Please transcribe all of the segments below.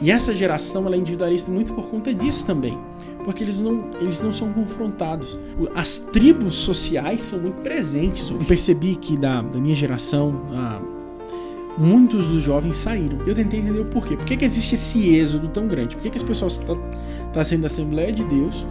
E essa geração ela é individualista muito por conta disso também. Porque eles não são confrontados. As tribos sociais são muito presentes hoje. Eu percebi que da minha geração, muitos dos jovens saíram. Eu tentei entender o porquê. Por que existe esse êxodo tão grande? Por que as pessoas estão saindo da Assembleia de Deus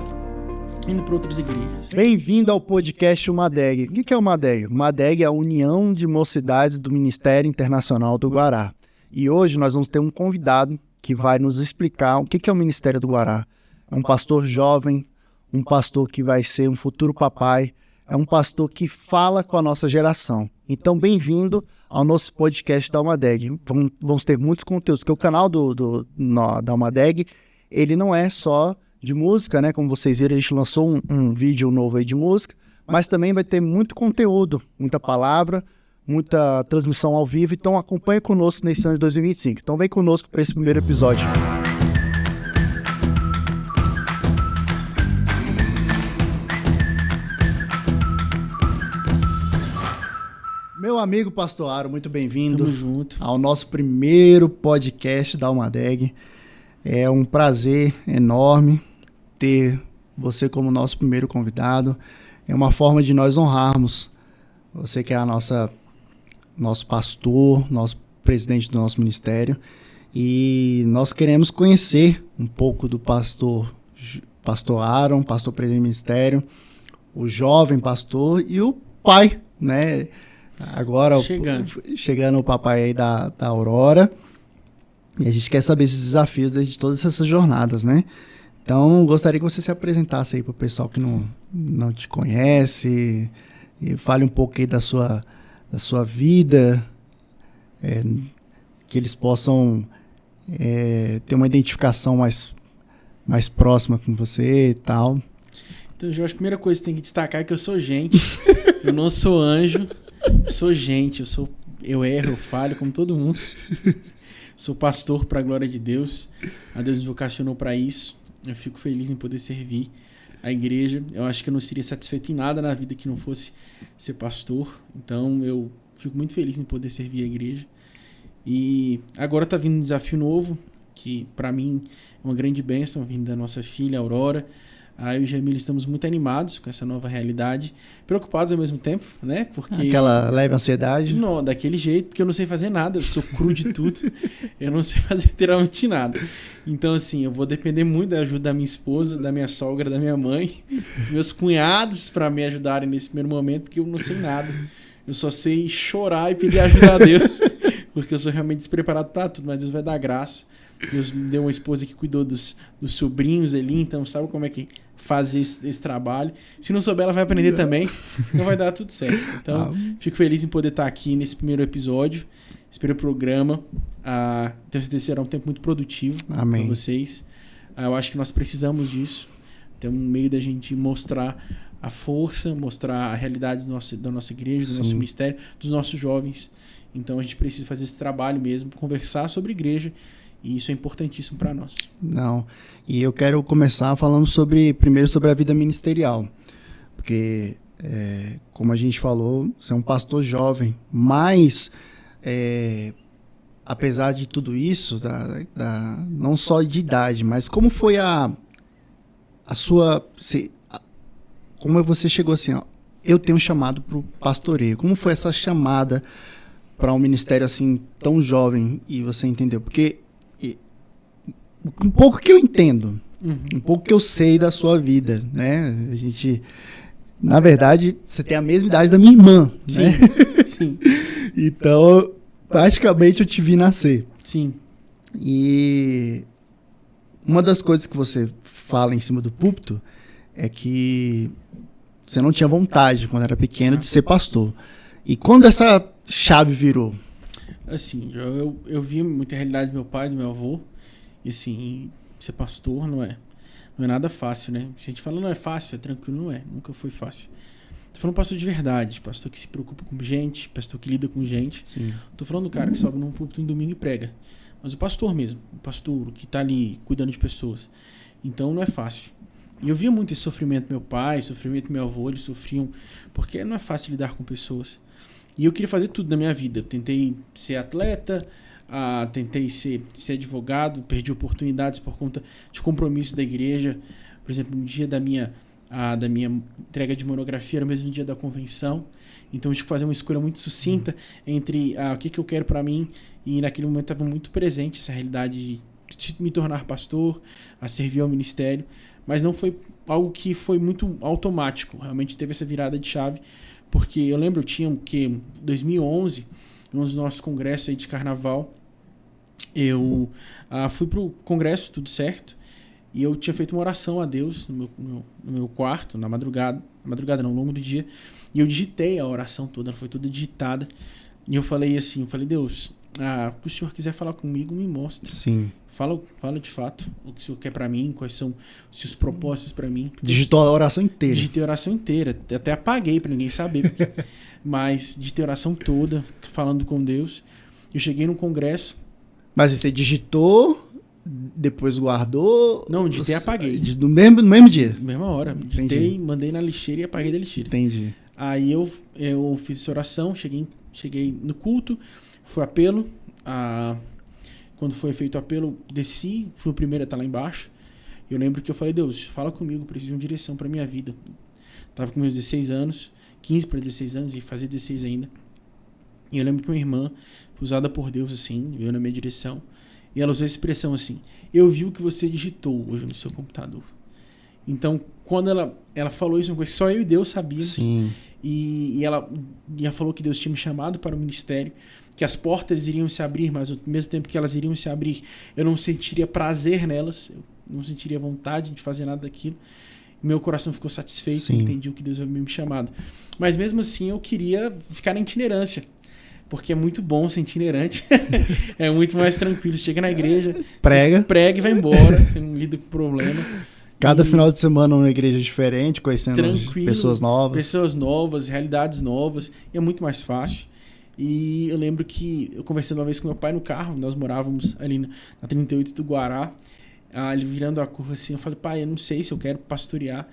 indo para outras igrejas? Bem-vindo ao podcast UMADEG. O que é o UMADEG? O UMADEG é a União de Mocidades do Ministério Internacional do Guará. E hoje nós vamos ter um convidado que vai nos explicar o que é o Ministério do Guará. É um pastor jovem, um pastor que vai ser um futuro papai, é um pastor que fala com a nossa geração. Então, bem-vindo ao nosso podcast da UMADEG. Vamos ter muitos conteúdos, porque o canal da UMADEG, ele não é só de música, né? Como vocês viram, a gente lançou um vídeo novo aí de música, mas também vai ter muito conteúdo, muita palavra, muita transmissão ao vivo. Então, acompanhe conosco nesse ano de 2025. Então, vem conosco para esse primeiro episódio. Meu amigo Pastor Aro, muito bem-vindo. Tamo junto. Ao nosso primeiro podcast da UMADEG. É um prazer enorme ter você como nosso primeiro convidado. É uma forma de nós honrarmos você, que é nosso pastor, nosso presidente do nosso ministério. E nós queremos conhecer um pouco do pastor Aaron, pastor presidente do ministério, o jovem pastor e o pai, né? Agora, chegando o papai aí da Aurora, e a gente quer saber esses desafios de todas essas jornadas, né? Então, gostaria que você se apresentasse aí para o pessoal que não te conhece, e fale um pouco aí da sua vida, que eles possam ter uma identificação mais próxima com você e tal. Então, Jorge, a primeira coisa que tem que destacar é que eu sou gente, eu não sou anjo. Sou gente, eu erro, eu falho como todo mundo. Sou pastor para a glória de Deus. A Deus me vocacionou para isso. Eu fico feliz em poder servir a igreja. Eu acho que eu não seria satisfeito em nada na vida que não fosse ser pastor. Então eu fico muito feliz em poder servir a igreja. E agora está vindo um desafio novo, que para mim é uma grande bênção, vindo da nossa filha Aurora. Eu e o Jamil estamos muito animados com essa nova realidade, preocupados ao mesmo tempo, né? Porque aquela leve ansiedade. Não, daquele jeito, porque eu não sei fazer nada, eu sou cru de tudo, eu não sei fazer literalmente nada. Então, assim, eu vou depender muito da ajuda da minha esposa, da minha sogra, da minha mãe, dos meus cunhados para me ajudarem nesse primeiro momento, porque eu não sei nada. Eu só sei chorar e pedir ajuda a Deus, porque eu sou realmente despreparado para tudo, mas Deus vai dar graça. Deus me deu uma esposa que cuidou dos sobrinhos ali, então sabe como é que fazer esse trabalho. Se não souber, ela vai aprender também, então vai dar tudo certo. Então, fico feliz em poder estar aqui nesse primeiro episódio, esse primeiro programa. Tenho certeza que será um tempo muito produtivo para vocês. Eu acho que nós precisamos disso. Tem um meio da gente mostrar a força, mostrar a realidade da nossa igreja, do nosso ministério, dos nossos jovens. Então, a gente precisa fazer esse trabalho mesmo, conversar sobre igreja. E isso é importantíssimo para nós. E eu quero começar falando primeiro sobre a vida ministerial. Porque, como a gente falou, você é um pastor jovem, mas, apesar de tudo isso, não só de idade, mas como foi como você chegou assim, eu tenho um chamado para o pastoreio. Como foi essa chamada para um ministério assim tão jovem e você entendeu? Porque um pouco que eu entendo, um pouco que eu sei da sua vida, né? A gente, na verdade, você tem a mesma idade da minha irmã, né? Sim. Então, praticamente eu te vi nascer. Sim. E uma das coisas que você fala em cima do púlpito é que você não tinha vontade, quando era pequeno, de ser pastor. E quando essa chave virou? Assim, eu vi muita realidade do meu pai, do meu avô. E assim, ser pastor não é nada fácil, né? Se a gente fala não é fácil, é tranquilo, não é. Nunca foi fácil. Tô falando pastor de verdade, pastor que se preocupa com gente, pastor que lida com gente. Sim. Tô falando do cara que sobe num púlpito no domingo e prega. Mas o pastor mesmo, o pastor que tá ali cuidando de pessoas. Então não é fácil. E eu via muito esse sofrimento do meu pai, sofrimento do meu avô, eles sofriam, porque não é fácil lidar com pessoas. E eu queria fazer tudo na minha vida. Eu tentei ser atleta, tentei ser advogado, perdi oportunidades por conta de compromisso da igreja. Por exemplo, no dia da minha entrega de monografia era o mesmo dia da convenção. Então eu tive que fazer uma escolha muito sucinta entre o que eu quero para mim, e naquele momento estava muito presente essa realidade de me tornar pastor, a servir ao ministério, mas não foi algo que foi muito automático. Realmente teve essa virada de chave, porque eu lembro, eu tinha 2011, um dos nossos congressos aí de carnaval, eu fui pro congresso, tudo certo, e eu tinha feito uma oração a Deus no meu quarto, na madrugada não, ao longo do dia, e eu digitei a oração toda, ela foi toda digitada, e eu falei assim, Deus, se o Senhor quiser falar comigo, me mostra. Sim. Fala de fato o que o Senhor quer pra mim, quais são os seus propósitos pra mim. Digitou a oração inteira. Digitei a oração inteira, até apaguei pra ninguém saber, mas digitei a oração toda, falando com Deus. Eu cheguei no congresso. Mas você digitou, depois guardou? Não, digitei e apaguei. No mesmo dia? Na mesma hora. Digitei, mandei na lixeira e apaguei da lixeira. Entendi. Aí eu fiz essa oração, cheguei no culto, foi apelo. Quando foi feito o apelo, desci, fui o primeiro a estar lá embaixo. Eu lembro que eu falei, Deus, fala comigo, preciso de uma direção para minha vida. Tava com meus 16 anos, 15 para 16 anos, e fazer 16 ainda. E eu lembro que uma irmã foi usada por Deus, assim, veio na minha direção, e ela usou a expressão assim, eu vi o que você digitou hoje no seu computador. Então, quando ela falou isso, uma coisa que só eu e Deus sabíamos. Sim. E ela falou que Deus tinha me chamado para o ministério, que as portas iriam se abrir, mas ao mesmo tempo que elas iriam se abrir, eu não sentiria prazer nelas, eu não sentiria vontade de fazer nada daquilo. Meu coração ficou satisfeito, entendi o que Deus havia me chamado. Mas mesmo assim eu queria ficar na itinerância, porque é muito bom ser itinerante, é muito mais tranquilo. Chega na igreja, prega e vai embora, você não lida com problema. Cada final de semana uma igreja diferente, conhecendo pessoas novas, realidades novas, e é muito mais fácil. E eu lembro que eu conversando uma vez com meu pai no carro, nós morávamos ali na 38 do Guará, ele virando a curva assim, eu falei, pai, eu não sei se eu quero pastorear.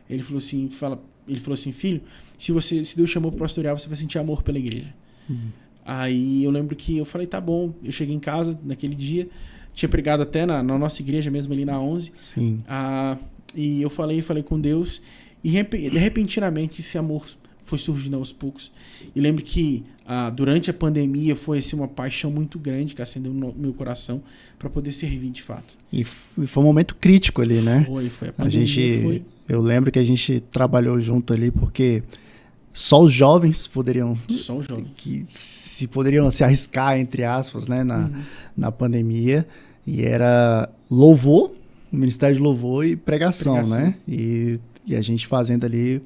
Ele falou assim, filho, se Deus chamou para pastorear, você vai sentir amor pela igreja. Aí eu lembro que eu falei, tá bom. Eu cheguei em casa naquele dia, tinha pregado até na nossa igreja mesmo, ali na 11. Sim. E eu falei com Deus, e repentinamente esse amor foi surgindo aos poucos. E lembro que durante a pandemia foi assim, uma paixão muito grande que acendeu no meu coração para poder servir de fato. E foi um momento crítico ali, né? Foi. A pandemia eu lembro que a gente trabalhou junto ali porque só os jovens poderiam se arriscar, entre aspas, né, na pandemia. E era louvor, ministério de louvor e pregação. Né? E a gente fazendo ali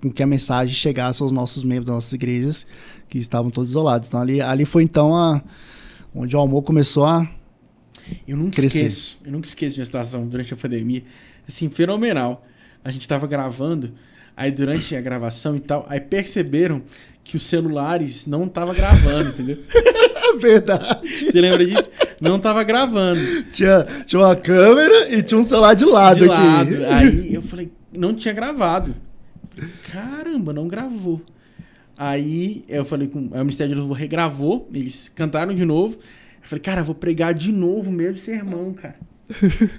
com que a mensagem chegasse aos nossos membros das nossas igrejas que estavam todos isolados. Então ali foi então onde o amor começou a crescer. Eu nunca esqueço de uma situação durante a pandemia, assim, fenomenal. A gente estava gravando, aí durante a gravação e tal, aí perceberam que os celulares não estavam gravando, entendeu? Verdade. Você lembra disso? Não tava gravando. Tinha uma câmera e tinha um celular de lado aqui. Aí eu falei, não tinha gravado. Caramba, não gravou. Aí eu falei o Ministério de Louvor regravou, eles cantaram de novo. Eu falei, cara, eu vou pregar de novo o mesmo sermão, cara.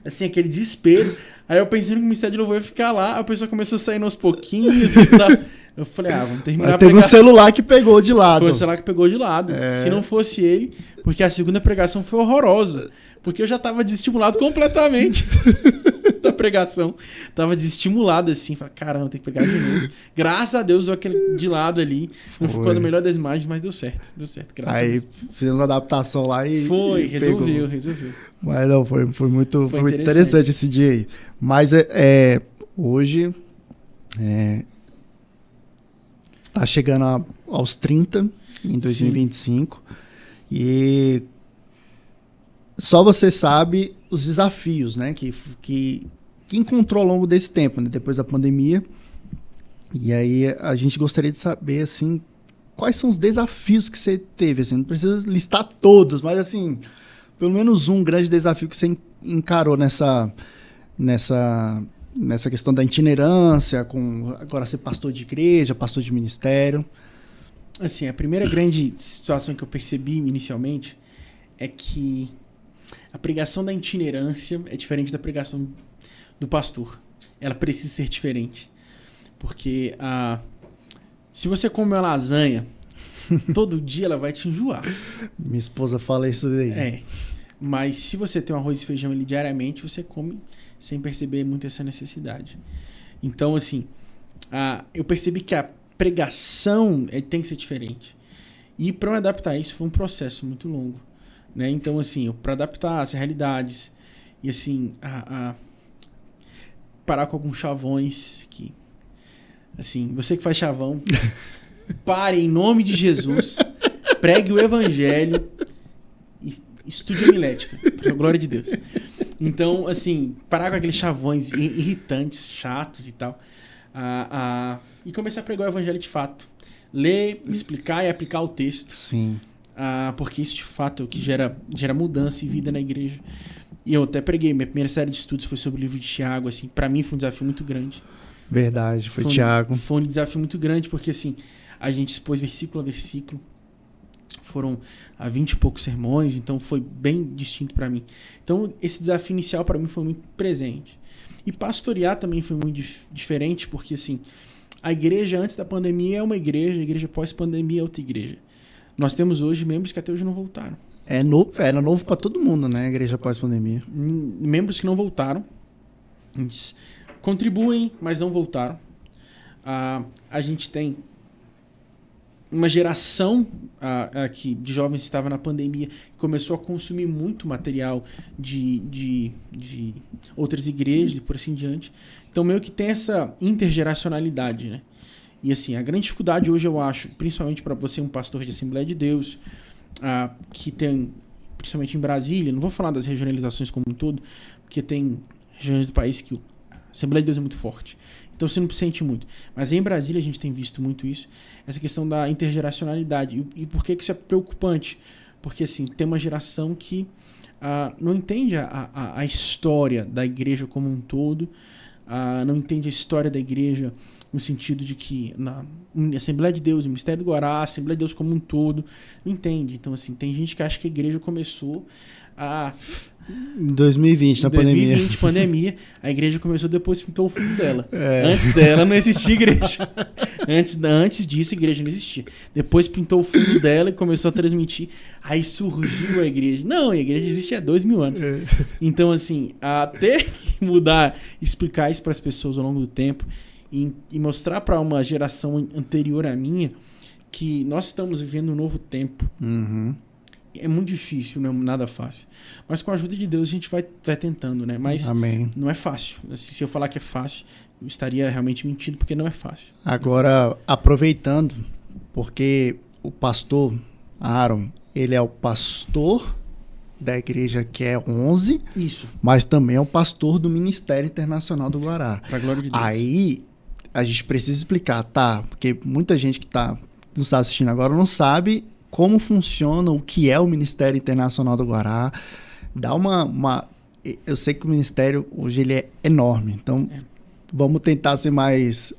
Assim, aquele desespero. Aí eu pensei que o Ministério de Louvor ia ficar lá, a pessoa começou a sair aos pouquinhos e tal. Eu falei, vamos terminar a pregação. Teve um celular que pegou de lado. Foi o celular que pegou de lado. Se não fosse ele, porque a segunda pregação foi horrorosa. Porque eu já tava desestimulado completamente da pregação. Tava desestimulado assim. Falei, caramba, tem que pregar de novo. Graças a Deus, deu aquele de lado ali. Não ficou no melhor das imagens, mas deu certo. Deu certo, graças a Deus. Aí fizemos uma adaptação lá e resolveu. Mas não, foi muito interessante esse dia aí. Mas hoje tá chegando aos 30 em 2025. Sim. E só você sabe os desafios, né, que encontrou ao longo desse tempo, né, depois da pandemia. E aí a gente gostaria de saber, assim, quais são os desafios que você teve, assim, não precisa listar todos, mas, assim, pelo menos um grande desafio que você encarou nessa questão da itinerância, com agora ser pastor de igreja, pastor de ministério. Assim, a primeira grande situação que eu percebi inicialmente é que a pregação da itinerância é diferente da pregação do pastor. Ela precisa ser diferente. Porque se você come uma lasanha, todo dia ela vai te enjoar. Minha esposa fala isso daí. Mas se você tem um arroz e feijão ali diariamente, você come sem perceber muito essa necessidade. Então, assim, eu percebi que a pregação tem que ser diferente. E para eu adaptar a isso foi um processo muito longo, né? Então, assim, para adaptar as realidades e, assim, parar com alguns chavões que, assim, você que faz chavão, pare em nome de Jesus, pregue o evangelho e estude homilética, para a glória de Deus. Então, assim, parar com aqueles chavões irritantes, chatos e tal, e começar a pregar o evangelho de fato. Ler, explicar e aplicar o texto. Sim. Porque isso, de fato, é o que gera mudança e vida na igreja. E eu até preguei, minha primeira série de estudos foi sobre o livro de Tiago, assim, para mim foi um desafio muito grande. Verdade, foi Tiago. Foi um desafio muito grande, porque, assim, a gente expôs versículo a versículo. Foram 20 e poucos sermões, então foi bem distinto para mim. Então, esse desafio inicial para mim foi muito presente. E pastorear também foi muito diferente, porque, assim, a igreja antes da pandemia é uma igreja, a igreja pós-pandemia é outra igreja. Nós temos hoje membros que até hoje não voltaram. Era novo para todo mundo, né? A igreja pós-pandemia. Membros que não voltaram. Eles contribuem, mas não voltaram. A gente tem uma geração aqui de jovens que estava na pandemia que começou a consumir muito material de outras igrejas e por assim diante. Então, meio que tem essa intergeracionalidade, né? E, assim, a grande dificuldade hoje, eu acho, principalmente para você, um pastor de Assembleia de Deus, que tem, principalmente em Brasília, não vou falar das regionalizações como um todo, porque tem regiões do país que a Assembleia de Deus é muito forte. Então, você não sente muito. Mas em Brasília a gente tem visto muito isso, essa questão da intergeracionalidade. E por que isso é preocupante? Porque, assim, tem uma geração que não entende a história da igreja como um todo, não entende a história da igreja no sentido de que na Assembleia de Deus, o Ministério do Guará, a Assembleia de Deus como um todo, não entende. Então, assim, tem gente que acha que a igreja começou em 2020, na pandemia. Em 2020, pandemia, a igreja começou depois que pintou o fundo dela. Antes dela não existia igreja. Antes disso, a igreja não existia. Depois pintou o fundo dela e começou a transmitir. Aí surgiu a igreja. Não, a igreja existe há 2000 anos. Então, assim, até mudar, explicar isso para as pessoas ao longo do tempo e mostrar para uma geração anterior à minha que nós estamos vivendo um novo tempo. Uhum. É muito difícil, não é nada fácil. Mas com a ajuda de Deus a gente vai tentando, né? Mas Amém. Não é fácil. Se eu falar que é fácil, eu estaria realmente mentindo, porque não é fácil. Agora, aproveitando, porque o pastor Aaron, ele é o pastor da igreja que é 11, Isso. Mas também é o pastor do Ministério Internacional do Guará. Pra glória de Deus. Aí, a gente precisa explicar, tá? Porque muita gente que nos está assistindo agora não sabe como funciona, o que é o Ministério Internacional do Guará. Dá eu sei que o ministério hoje ele é enorme, então vamos tentar ser mais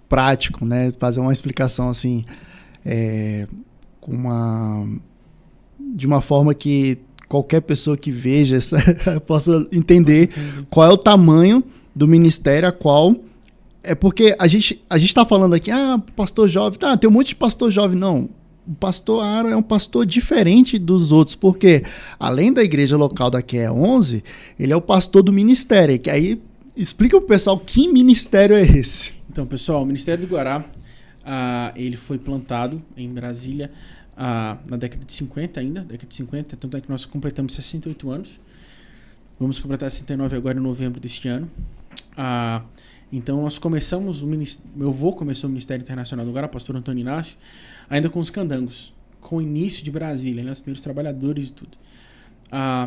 prático, né? Fazer uma explicação assim, de uma forma que qualquer pessoa que veja possa entender qual é o tamanho do ministério a qual... É porque a gente está falando aqui, pastor jovem, tem um monte de pastor jovem. Não, o pastor Aaron é um pastor diferente dos outros, porque além da igreja local da QE 11, ele é o pastor do ministério. Que aí explica para o pessoal que ministério é esse. Então, pessoal, o Ministério do Guará, ele foi plantado em Brasília na década de 50 ainda, tanto é que nós completamos 68 anos. Vamos completar 69 agora em novembro deste ano. Então nós começamos meu avô começou o Ministério Internacional do Guará, pastor Antônio Inácio, ainda com os candangos, com o início de Brasília, né, os primeiros trabalhadores e tudo.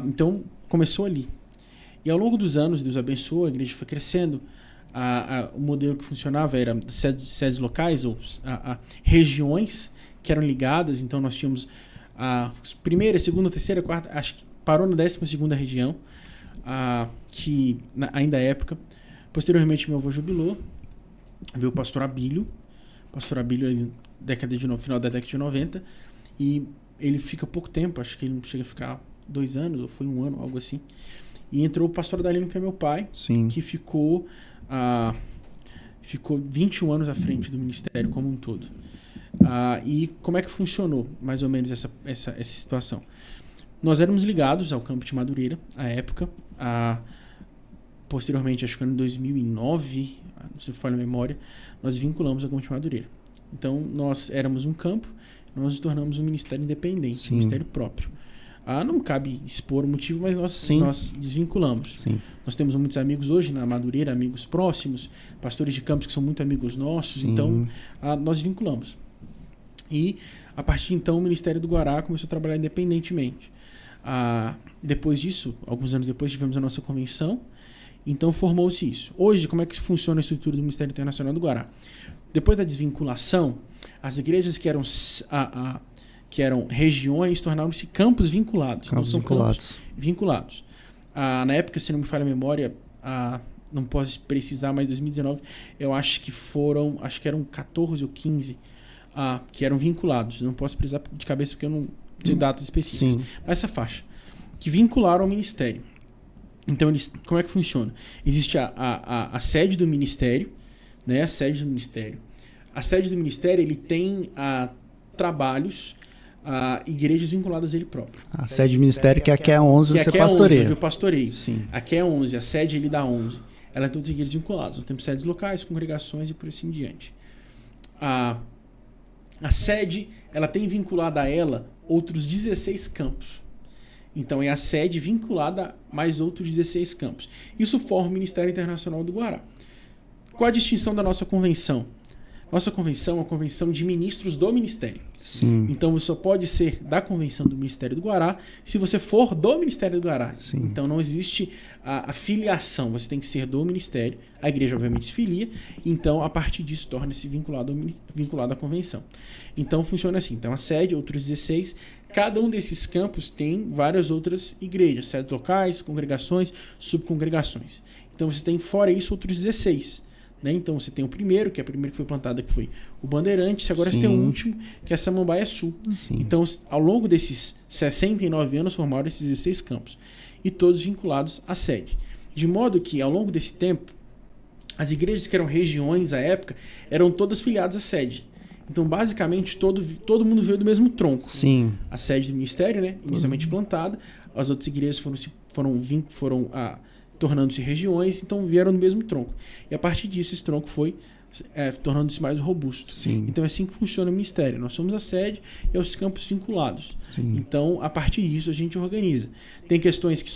Então começou ali. E ao longo dos anos, Deus abençoou, a igreja foi crescendo. O modelo que funcionava era sedes locais ou regiões que eram ligadas. Então nós tínhamos a primeira, segunda, terceira, quarta, acho que parou na 12ª região, que ainda é época. Posteriormente, meu avô jubilou, veio o pastor Abílio ali final da década de 90, e ele fica pouco tempo, acho que ele não chega a ficar 2 anos, ou foi 1 ano, algo assim. E entrou o pastor Adalino, que é meu pai, Sim. que ficou 21 anos à frente do ministério como um todo. E como é que funcionou, mais ou menos, essa situação? Nós éramos ligados ao campo de Madureira, à época. Posteriormente, acho que em 2009, não sei se falha a memória, nós vinculamos ao campo de Madureira. Então, nós éramos um campo, nós nos tornamos um ministério independente, Sim. um ministério próprio. Não cabe expor o motivo, mas nós desvinculamos. Sim. Nós temos muitos amigos hoje na Madureira, amigos próximos, pastores de campos que são muito amigos nossos. Sim. Então, nós vinculamos. E, a partir de então, o Ministério do Guará começou a trabalhar independentemente. Depois disso, alguns anos depois, tivemos a nossa convenção. Então, formou-se isso. Hoje, como é que funciona a estrutura do Ministério Internacional do Guará? Depois da desvinculação, as igrejas que eram regiões tornaram-se campos vinculados. Campos são vinculados. Campos vinculados. Na época, se não me falha a memória, não posso precisar, mas em 2019, eu acho que eram 14 ou 15 que eram vinculados. Não posso precisar de cabeça porque eu não tenho datas específicas. Sim. Mas essa faixa. Que vincularam ao ministério. Então, como é que funciona? Existe a sede do ministério, né? A sede do ministério. A sede do ministério, ele tem trabalhos, igrejas vinculadas a ele próprio. A sede do ministério, que aqui é 11, você pastoreia. Eu pastoreio. Sim. Aqui é 11, a sede ele dá 11. Ela tem todas as igrejas vinculadas. Nós temos sedes locais, congregações e por assim em diante. A sede, ela tem vinculada a ela outros 16 campos. Então, é a sede vinculada a mais outros 16 campos. Isso forma o Ministério Internacional do Guará. Qual a distinção da nossa convenção? Nossa convenção é uma convenção de ministros do Ministério. Sim. Então, você só pode ser da convenção do Ministério do Guará se você for do Ministério do Guará. Sim. Então, não existe a filiação. Você tem que ser do Ministério. A igreja, obviamente, se filia. Então, a partir disso, torna-se vinculado à convenção. Então, funciona assim. Então, a sede, outros 16. Cada um desses campos tem várias outras igrejas, sedes locais, congregações, subcongregações. Então, você tem, fora isso, outros 16. Né? Então, você tem o primeiro, que é o primeiro que foi plantado, que foi o Bandeirantes. Agora, Sim. você tem o último, que é a Samambaia Sul. Sim. Então, ao longo desses 69 anos, formaram esses 16 campos. E todos vinculados à sede. De modo que, ao longo desse tempo, as igrejas que eram regiões à época, eram todas filiadas à sede. Então, basicamente, todo mundo veio do mesmo tronco. Sim. A sede do ministério, né, inicialmente plantada, as outras igrejas foram tornando-se regiões, então vieram do mesmo tronco. E a partir disso, esse tronco foi tornando-se mais robusto. Sim. Então, é assim que funciona o ministério. Nós somos a sede e os campos vinculados. Sim. Então, a partir disso, a gente organiza. Tem questões que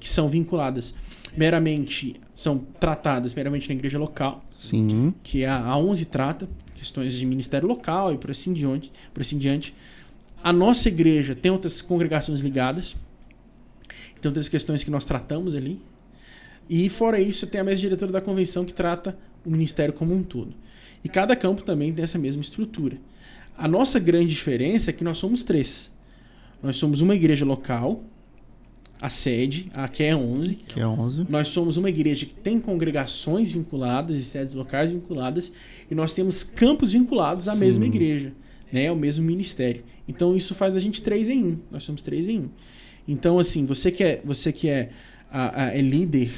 são vinculadas meramente, são tratadas meramente na igreja local, Sim. que a 11 trata, questões de ministério local e por assim diante. A nossa igreja tem outras congregações ligadas, tem outras questões que nós tratamos ali. E fora isso, tem a mesa diretora da convenção que trata o ministério como um todo. E cada campo também tem essa mesma estrutura. A nossa grande diferença é que nós somos 3. Nós somos uma igreja local, a sede, a que é 11. Que é 11. Nós somos uma igreja que tem congregações vinculadas e sedes locais vinculadas, e nós temos campos vinculados à Sim. mesma igreja, né, ao mesmo ministério. Então, isso faz a gente 3 em 1. Nós somos 3 em 1. Então, assim, você que é líder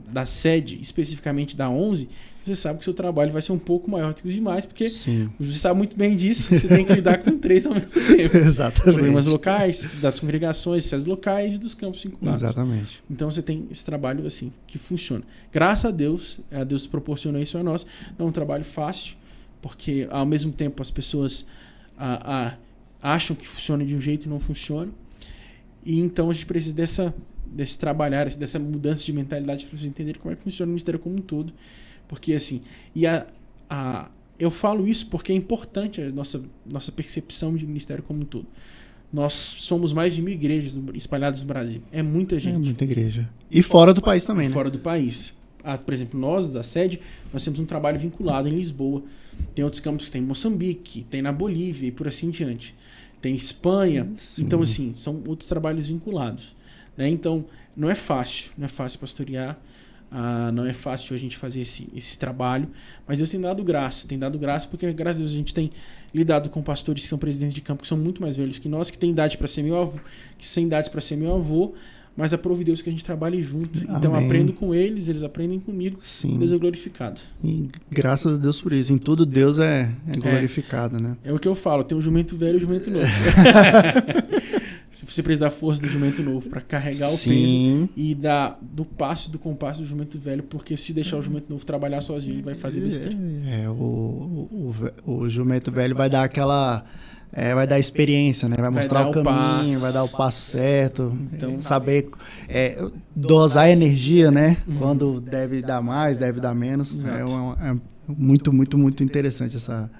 da sede, especificamente da 11, você sabe que o seu trabalho vai ser um pouco maior do que os demais, porque Sim. você sabe muito bem disso, você tem que lidar com 3 ao mesmo tempo. Exatamente. Problemas locais, das congregações, sedes locais e dos campos vinculados. Exatamente. Então você tem esse trabalho assim que funciona. Graças a Deus proporcionou isso a nós. Não é um trabalho fácil, porque ao mesmo tempo as pessoas acham que funciona de um jeito e não funciona. E então a gente precisa desse trabalhar, dessa mudança de mentalidade para vocês entenderem como é que funciona o ministério como um todo. Porque assim, eu falo isso porque é importante a nossa percepção de ministério como um todo. Nós somos mais de 1.000 igrejas espalhadas no Brasil. É muita gente. É muita igreja. E fora do país também, né? Fora do país. Por exemplo, nós da sede, nós temos um trabalho vinculado em Lisboa. Tem outros campos que tem em Moçambique, tem na Bolívia e por assim diante. Tem Espanha. Sim. Então, assim, são outros trabalhos vinculados. Né? Então, não é fácil pastorear. Não é fácil a gente fazer esse trabalho, mas Deus tem dado graça porque, graças a Deus, a gente tem lidado com pastores que são presidentes de campo, que são muito mais velhos que nós, que têm idade para ser meu avô, que têm idade para ser meu avô, mas aprove Deus que a gente trabalhe junto. Amém. Então, aprendo com eles aprendem comigo. Sim. Deus é glorificado. E graças a Deus por isso. Em tudo Deus é glorificado, né? É o que eu falo, tem um jumento velho e um jumento novo. Se você precisa da força do jumento novo para carregar o peso e do passo, do compasso do jumento velho, porque se deixar o jumento novo trabalhar sozinho, ele vai fazer besteira. O jumento velho vai dar vai dar experiência, né? Vai mostrar o caminho, vai dar o passo certo, então, saber dosar a energia, né? Quando deve dar mais, deve dar menos. É muito, muito, muito interessante essa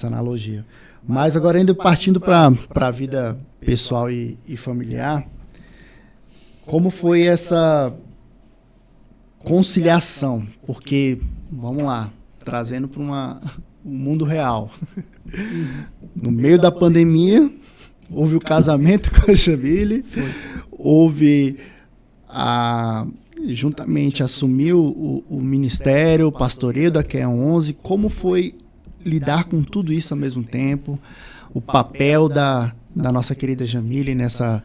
analogia. Mas agora ainda partindo para a vida pessoal e familiar, como foi essa conciliação? Porque, vamos lá, trazendo para um mundo real. No meio da pandemia, houve o casamento com a Jamile, houve juntamente assumiu o ministério, o pastoreio da QE 11. Como foi lidar com tudo isso ao mesmo tempo? O papel da nossa querida Jamile nessa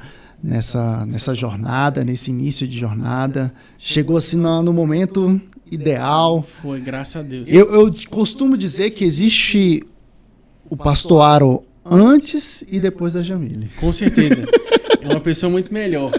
jornada, nesse início de jornada. Chegou assim no momento ideal. Foi, graças a Deus. Eu costumo dizer que existe o pastor Aro antes e depois da Jamile. Com certeza. É uma pessoa muito melhor.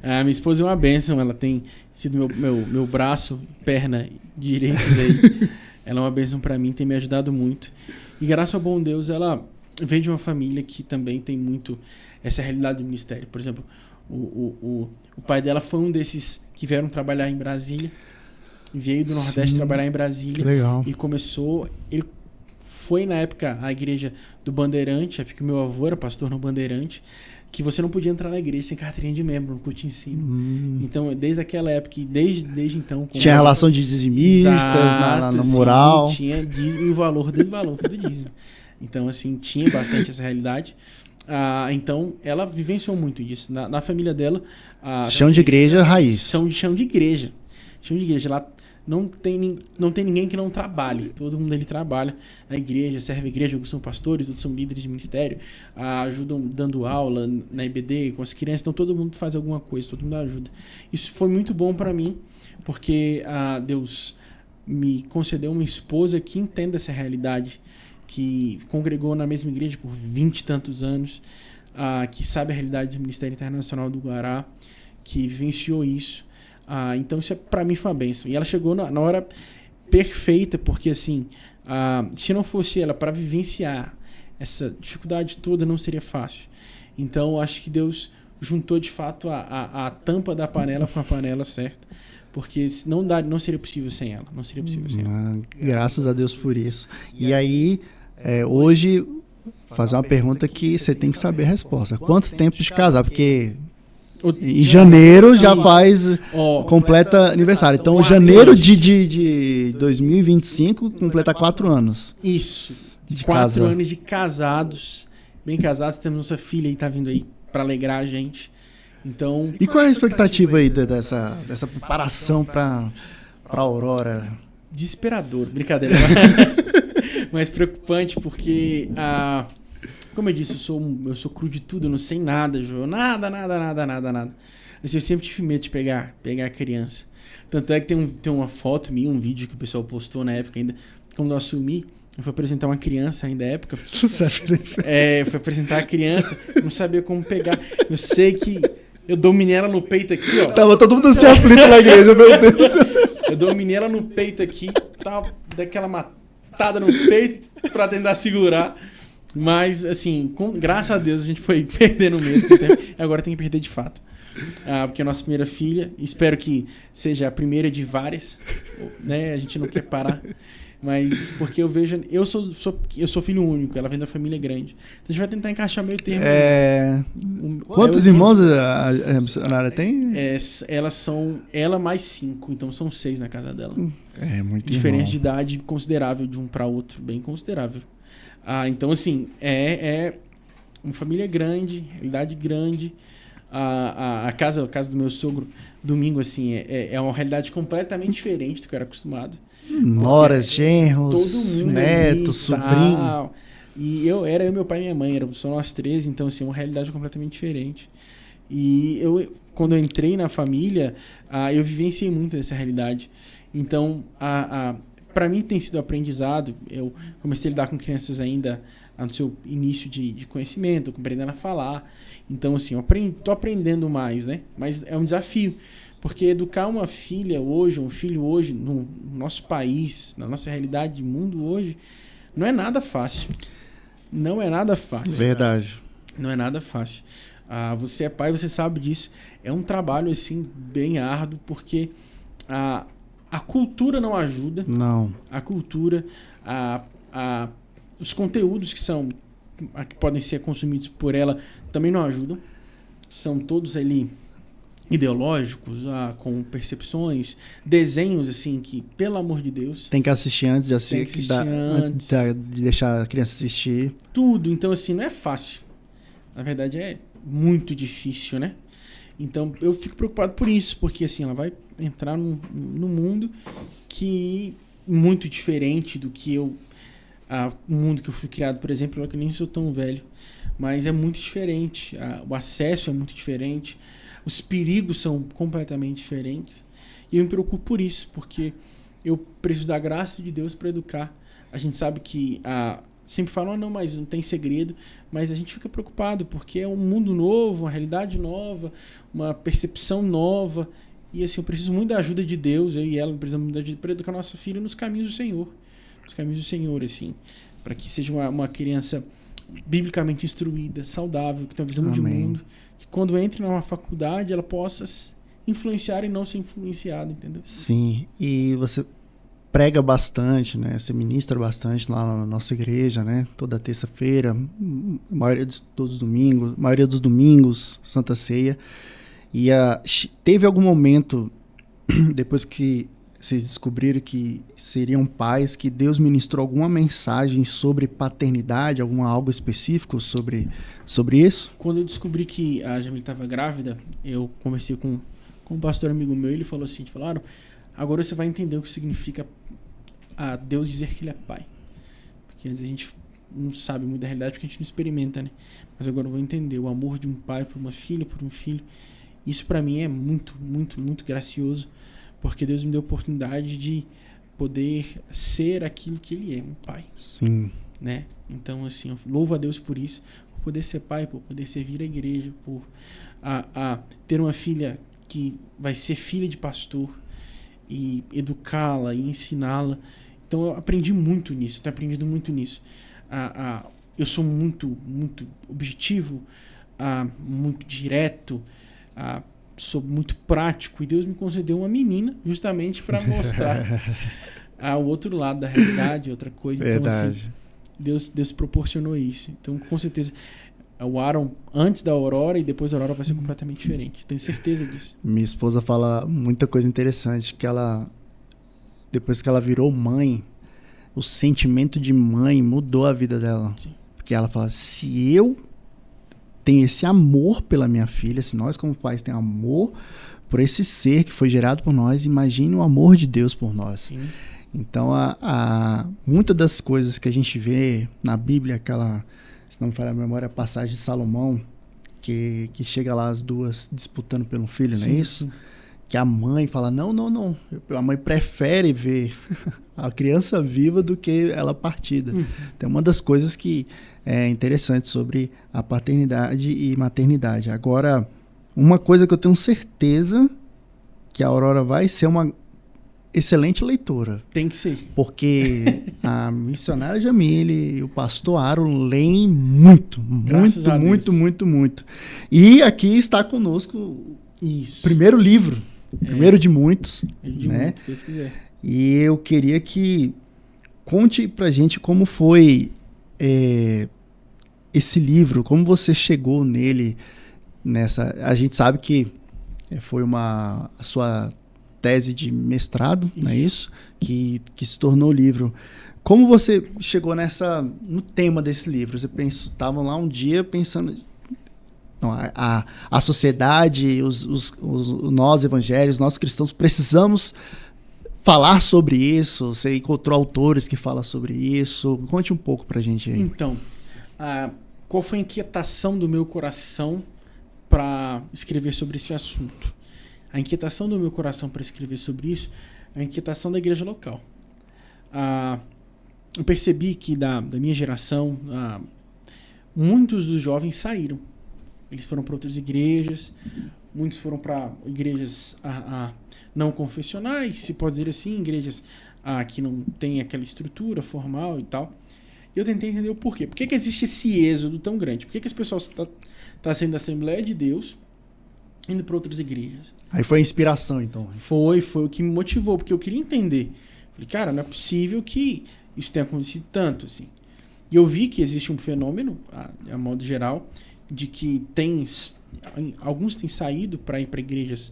A minha esposa é uma bênção. Ela tem sido meu braço, perna direitos aí. Ela é uma bênção para mim, tem me ajudado muito. E graças ao bom Deus, ela vem de uma família que também tem muito essa realidade do ministério. Por exemplo, o pai dela foi um desses que vieram trabalhar em Brasília. Veio do Nordeste trabalhar em Brasília. Legal. E começou... Ele foi, na época, à igreja do Bandeirante, porque meu avô era pastor no Bandeirante, que você não podia entrar na igreja sem carteirinha de membro, no culto de ensino. Então, desde aquela época, desde então... Tinha relação de dizimistas no mural. Sim, tinha dízimo e o valor do dízimo. Então, assim, tinha bastante essa realidade. Então, ela vivenciou muito disso. Na família dela... Chão de igreja raiz. Chão de igreja. Chão de igreja. Lá não tem ninguém que não trabalhe. Todo mundo ali trabalha na igreja, serve a igreja, alguns são pastores, outros são líderes de ministério, ajudam dando aula na IBD com as crianças. Então, todo mundo faz alguma coisa, todo mundo ajuda. Isso foi muito bom para mim, porque Deus me concedeu uma esposa que entenda essa realidade, que congregou na mesma igreja por 20 e tantos anos, que sabe a realidade do Ministério Internacional do Guará, que vivenciou isso. Então isso para mim foi uma bênção. E ela chegou na hora perfeita, porque assim, se não fosse ela para vivenciar essa dificuldade toda, não seria fácil. Então eu acho que Deus juntou de fato a tampa da panela com a panela certa, porque não seria possível sem ela. Não seria possível sem ela. Graças a Deus por isso. E aí, hoje, fazer uma pergunta que você tem que saber a resposta. Quanto tempo de casar? Porque... em janeiro já faz completa aniversário. Então, janeiro de 2025 completa 4 anos. Isso. 4 anos de casados. Bem casados. Temos nossa filha aí, tá vindo aí para alegrar a gente. Então... E qual é a expectativa aí dessa preparação para Aurora? Desesperador. Brincadeira. Mas preocupante porque... como eu disse, eu sou cru de tudo, eu não sei nada, João. Nada. Mas eu sempre tive medo de pegar a criança. Tanto é que tem uma foto minha, um vídeo que o pessoal postou na época ainda, quando eu assumi, eu fui apresentar uma criança ainda na época. Eu fui apresentar a criança, não sabia como pegar. Eu sei que eu dominei ela no peito aqui, ó. Tava todo mundo se aflito na igreja, meu Deus. Eu dominei ela no peito aqui, tava daquela matada no peito pra tentar segurar. Mas, assim, graças a Deus a gente foi perdendo mesmo. Agora tem que perder de fato. Porque é a nossa primeira filha. Espero que seja a primeira de várias. Né? A gente não quer parar. Mas porque eu vejo... Eu sou filho único. Ela vem da família grande. Então a gente vai tentar encaixar meio termo. Quantos irmãos a missionária tem? Ela mais 5. Então são 6 na casa dela. É muito diferença de idade considerável de um para outro. Bem considerável. Então, assim, é uma família grande, realidade grande. a casa do meu sogro, domingo, assim, é uma realidade completamente diferente do que eu era acostumado. Noras, genros, Todo mundo netos, ali, sobrinho. tal. E eu, meu pai e minha mãe, éramos só nós três, então, assim, uma realidade completamente diferente. E quando eu entrei na família, eu vivenciei muito dessa realidade. Então, para mim tem sido aprendizado. Eu comecei a lidar com crianças ainda no seu início de conhecimento, aprendendo a falar. Então, assim, eu tô aprendendo mais, né? Mas é um desafio. Porque educar uma filha hoje, um filho hoje, no nosso país, na nossa realidade de mundo hoje, não é nada fácil. Não é nada fácil. Verdade. Não é nada fácil. Você é pai, você sabe disso. É um trabalho, assim, bem árduo, porque a cultura não ajuda. Não. A cultura, os conteúdos que podem ser consumidos por ela também não ajudam. São todos ali ideológicos, com percepções, desenhos, assim, que, pelo amor de Deus... Tem que assistir antes de antes de deixar a criança assistir. Tudo. Então, assim, não é fácil. Na verdade, é muito difícil, né? Então, eu fico preocupado por isso, porque, assim, ela vai entrar num mundo que muito diferente do que o mundo que eu fui criado, por exemplo, eu que nem sou tão velho, mas é muito diferente. O acesso é muito diferente. Os perigos são completamente diferentes. E eu me preocupo por isso, porque eu preciso da graça de Deus para educar. A gente sabe que sempre falam, não, mas não tem segredo. Mas a gente fica preocupado, porque é um mundo novo, uma realidade nova, uma percepção nova. E assim, eu preciso muito da ajuda de Deus, eu e ela precisamos muito da ajuda para educar nossa filha nos caminhos do Senhor. Nos caminhos do Senhor, assim. Para que seja uma criança biblicamente instruída, saudável, que tem uma visão de mundo. Que quando entre numa faculdade, ela possa influenciar e não ser influenciada, entendeu? Sim, e você prega bastante, né? Você ministra bastante lá na nossa igreja, né? Toda terça-feira, maioria dos domingos, Santa Ceia. E teve algum momento, depois que vocês descobriram que seriam pais, que Deus ministrou alguma mensagem sobre paternidade, algo específico sobre isso? Quando eu descobri que a Jamile estava grávida, eu conversei com um pastor amigo meu, ele falou assim, falaram, agora você vai entender o que significa Deus dizer que ele é pai. Porque antes a gente não sabe muito da realidade, porque a gente não experimenta, né? Mas agora eu vou entender o amor de um pai por uma filha, por um filho. Isso para mim é muito, muito, muito gracioso, porque Deus me deu a oportunidade de poder ser aquilo que ele é, um pai. Sim. Né? Então, assim, eu louvo a Deus por isso, por poder ser pai, por poder servir a igreja, por ter uma filha que vai ser filha de pastor e educá-la e ensiná-la. Então, eu aprendi muito nisso, tenho aprendido muito nisso. Eu sou muito, muito objetivo, muito direto, sou muito prático, e Deus me concedeu uma menina justamente para mostrar o outro lado da realidade, outra coisa. Verdade. Então, assim, Deus proporcionou isso. Então, com certeza, o Aaron antes da Aurora e depois da Aurora vai ser completamente diferente. Tenho certeza disso. Minha esposa fala muita coisa interessante, que depois que ela virou mãe, o sentimento de mãe mudou a vida dela. Sim. Porque ela fala, se eu tenho esse amor pela minha filha, se nós como pais temos amor por esse ser que foi gerado por nós, imagine o amor de Deus por nós. Sim. Então, muitas das coisas que a gente vê na Bíblia, se não me falha a memória, a passagem de Salomão, que chega lá as duas disputando pelo filho, Sim, não é isso? sim. Que a mãe fala, não. A mãe prefere ver a criança viva do que ela partida. Então, uma das coisas que é interessante sobre a paternidade e maternidade. Agora, uma coisa que eu tenho certeza que a Aurora vai ser uma excelente leitora. Tem que ser. Porque a missionária Jamile e o pastor Aaron leem muito. Graças a Deus. Muito. E aqui está conosco Isso. primeiro livro. Primeiro de muitos. De né? muitos, se Deus quiser. E eu queria que conte pra gente como foi esse livro, como você chegou nele a gente sabe que foi a sua tese de mestrado, não é isso? Que se tornou livro. Como você chegou no tema desse livro? Você estavam lá um dia pensando, Não, a sociedade, nós evangélicos, nós cristãos, precisamos falar sobre isso. Você encontrou autores que falam sobre isso. Conte um pouco pra gente aí. Então, qual foi a inquietação do meu coração para escrever sobre esse assunto? A inquietação do meu coração para escrever sobre isso é a inquietação da igreja local. Eu percebi que da minha geração, muitos dos jovens saíram. Eles foram para outras igrejas, muitos foram para igrejas não confessionais, se pode dizer assim, igrejas que não tem aquela estrutura formal e tal. Eu tentei entender o porquê. Por que existe esse êxodo tão grande? Por que as pessoas estão saindo da Assembleia de Deus indo para outras igrejas? Aí foi a inspiração, então. Foi o que me motivou, porque eu queria entender. Falei, cara, não é possível que isso tenha acontecido tanto, assim. E eu vi que existe um fenômeno, a modo geral, de que alguns têm saído para ir para igrejas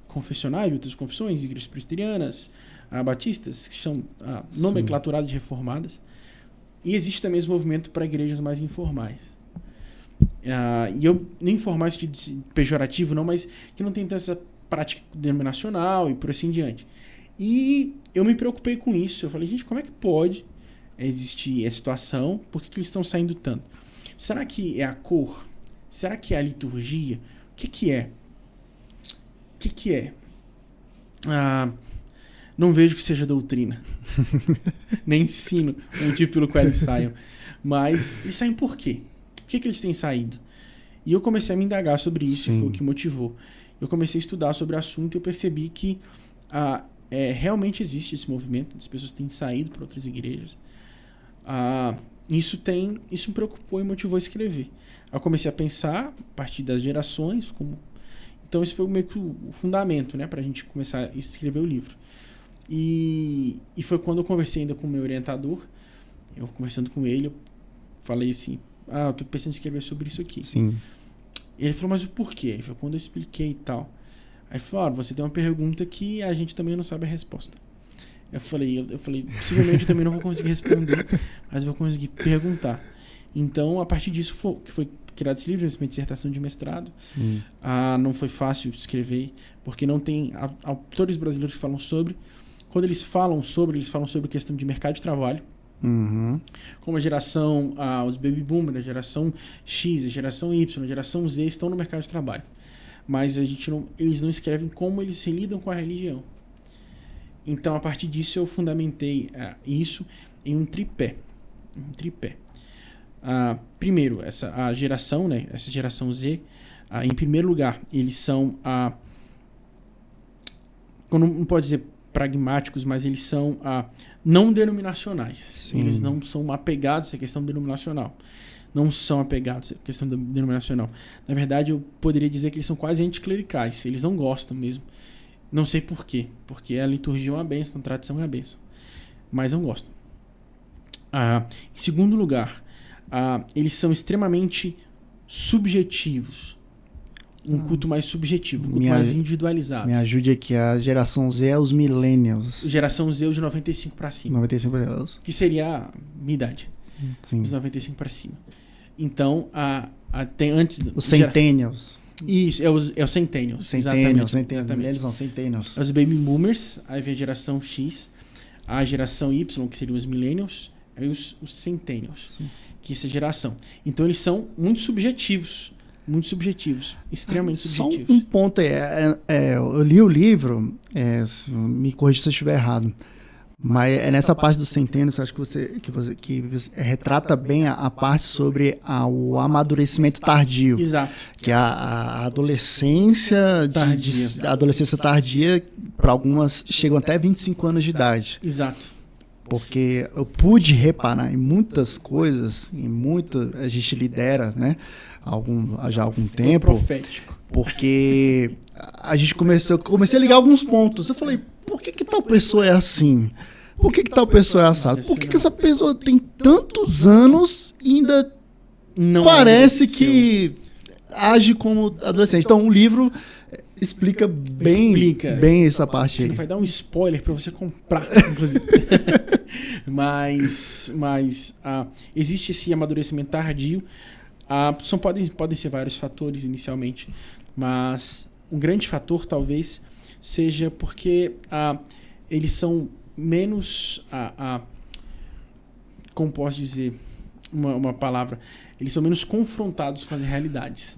confessionais, outras confissões, igrejas presbiterianas, batistas, que são nomenclaturadas de reformadas. E existe também esse movimento para igrejas mais informais. E eu nem informais de pejorativo, não, mas que não tem tanta essa prática denominacional e por assim diante. E eu me preocupei com isso. Eu falei, gente, como é que pode existir essa situação? Por que eles estão saindo tanto? Será que é a cor? Será que é a liturgia? O que é? O que é? Não vejo que seja doutrina. Nem ensino o motivo pelo qual eles saiam. Mas eles saem por quê? Por que eles têm saído? E eu comecei a me indagar sobre isso. Sim. Foi o que motivou. Eu comecei a estudar sobre o assunto e eu percebi que realmente existe esse movimento. As pessoas têm saído para outras igrejas. Isso me preocupou e motivou a escrever. Eu comecei a pensar a partir das gerações. Então esse foi meio que o fundamento, né, para a gente começar a escrever o livro. E foi quando eu conversei ainda com o meu orientador. Eu conversando com ele, eu falei assim, eu tô pensando em escrever sobre isso aqui. Sim. Ele falou, mas o porquê? Aí foi quando eu expliquei e tal. Aí falou, você tem uma pergunta que a gente também não sabe a resposta. Eu falei, possivelmente eu também não vou conseguir responder, mas eu vou conseguir perguntar. Então, a partir disso que foi criado esse livro, minha dissertação de mestrado. Sim. Não foi fácil escrever, porque não tem autores brasileiros que falam sobre. Quando eles falam sobre questão de mercado de trabalho. Uhum. Como a geração, os baby boomers, a geração X, a geração Y, a geração Z estão no mercado de trabalho. Mas eles não escrevem como eles se lidam com a religião. Então, a partir disso, eu fundamentei isso em um tripé. Primeiro, essa geração, né, essa geração Z, em primeiro lugar, eles são, não pode dizer pragmáticos, mas eles são não denominacionais. Sim. Eles não são apegados à questão denominacional. Não são apegados à questão denominacional. Na verdade, eu poderia dizer que eles são quase anticlericais. Eles não gostam mesmo. Não sei por quê. Porque a liturgia é uma bênção, a tradição é uma bênção. Mas não gostam. Em segundo lugar, eles são extremamente subjetivos. Um culto mais subjetivo, um culto mais individualizado. Me ajude aqui, a geração Z é os millennials. Geração Z, os de 95 para cima. 95 para cima. Que seria a minha idade. Sim. Os 95 para cima. Então, tem antes... Os centennials. Isso, é os centennials. Centennials. Eles são centennials. Os baby boomers, aí vem a geração X, a geração Y, que seriam os millennials, aí os centennials. Sim. Que essa geração. Então, eles são muito subjetivos. Muito subjetivos. Extremamente subjetivos. Só um ponto aí. Eu li o livro, me corrija se eu estiver errado, mas é nessa parte dos centênios, acho que você retrata bem a parte sobre o amadurecimento tardio. Exato. Que a adolescência tardia. A adolescência tardia, para algumas, chegam até 25 anos de idade. Exato. Porque eu pude reparar em muitas coisas, a gente lidera, né, já há algum tempo. Profético. Porque eu comecei a ligar alguns pontos. Eu falei, por que tal pessoa é assim? Por que tal pessoa é assada? Por que essa pessoa tem tantos anos e ainda não parece que age como adolescente? Então, o livro explica bem essa parte aí. Vai dar um spoiler para você comprar, inclusive. mas existe esse amadurecimento tardio. Podem ser vários fatores inicialmente, mas um grande fator talvez seja porque eles são menos, como posso dizer uma palavra, eles são menos confrontados com as realidades.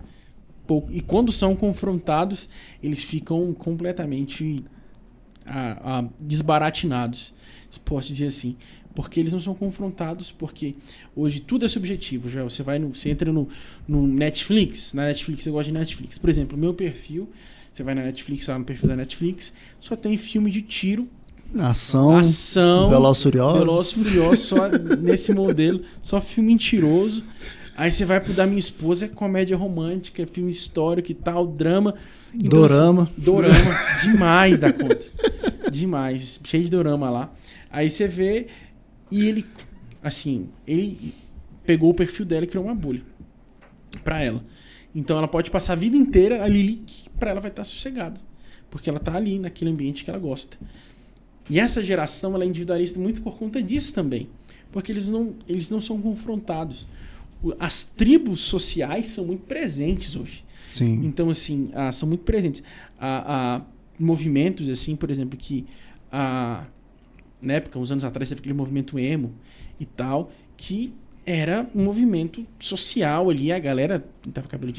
E quando são confrontados, eles ficam completamente desbaratinados, se posso dizer assim. Porque eles não são confrontados, porque hoje tudo é subjetivo. Já você entra no Netflix, na Netflix, você gosta de Netflix. Por exemplo, o meu perfil, você vai na Netflix, lá no perfil da Netflix, só tem filme de tiro, ação, Velozes e Furiosos, só nesse modelo, só filme mentiroso. Aí você vai pro da minha esposa, é comédia romântica, é filme histórico e tal, drama. Então, dorama. Assim, dorama, demais da conta. Demais, cheio de dorama lá. Aí você vê, e ele pegou o perfil dela e criou uma bolha pra ela. Então ela pode passar a vida inteira ali, pra ela vai estar sossegada. Porque ela tá ali, naquele ambiente que ela gosta. E essa geração, ela é individualista muito por conta disso também. Porque eles não são confrontados. As tribos sociais são muito presentes hoje. Sim. Então, assim, são muito presentes. Movimentos, assim, por exemplo, que na época, uns anos atrás, teve aquele movimento emo e tal, que era um movimento social ali, a galera pintava o cabelo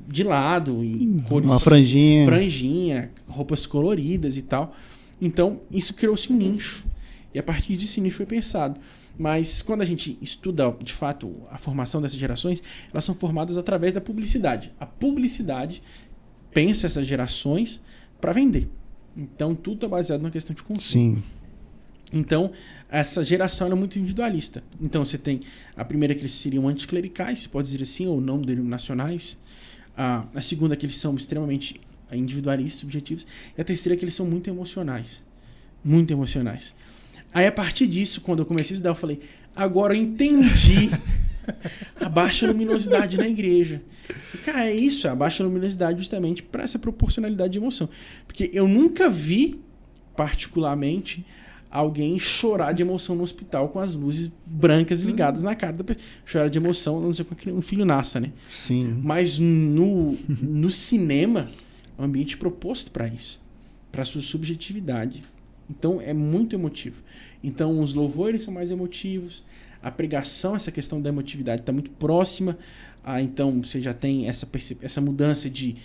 de lado, e cores, uma franjinha, roupas coloridas e tal. Então, isso criou-se um nicho. E a partir disso, esse nicho foi pensado. Mas quando a gente estuda, de fato, a formação dessas gerações, elas são formadas através da publicidade. A publicidade pensa essas gerações para vender. Então, tudo é baseado na questão de consumo. Sim. Então, essa geração é muito individualista. Então, você tem a primeira, que eles seriam anticlericais, pode dizer assim, ou não denominacionais. A segunda, que eles são extremamente individualistas, subjetivos. E a terceira, que eles são muito emocionais. Muito emocionais. Aí, a partir disso, quando eu comecei a estudar, eu falei, agora eu entendi a baixa luminosidade na igreja. E, cara, é isso, a baixa luminosidade justamente para essa proporcionalidade de emoção. Porque eu nunca vi, particularmente, alguém chorar de emoção no hospital com as luzes brancas ligadas na cara da pessoa. Chorar de emoção, a não ser que um filho nasça, né? Sim. Mas no cinema, é um ambiente proposto para isso. Para sua subjetividade. Então, é muito emotivo. Então, os louvores são mais emotivos. A pregação, essa questão da emotividade está muito próxima. Então, você já tem essa mudança de...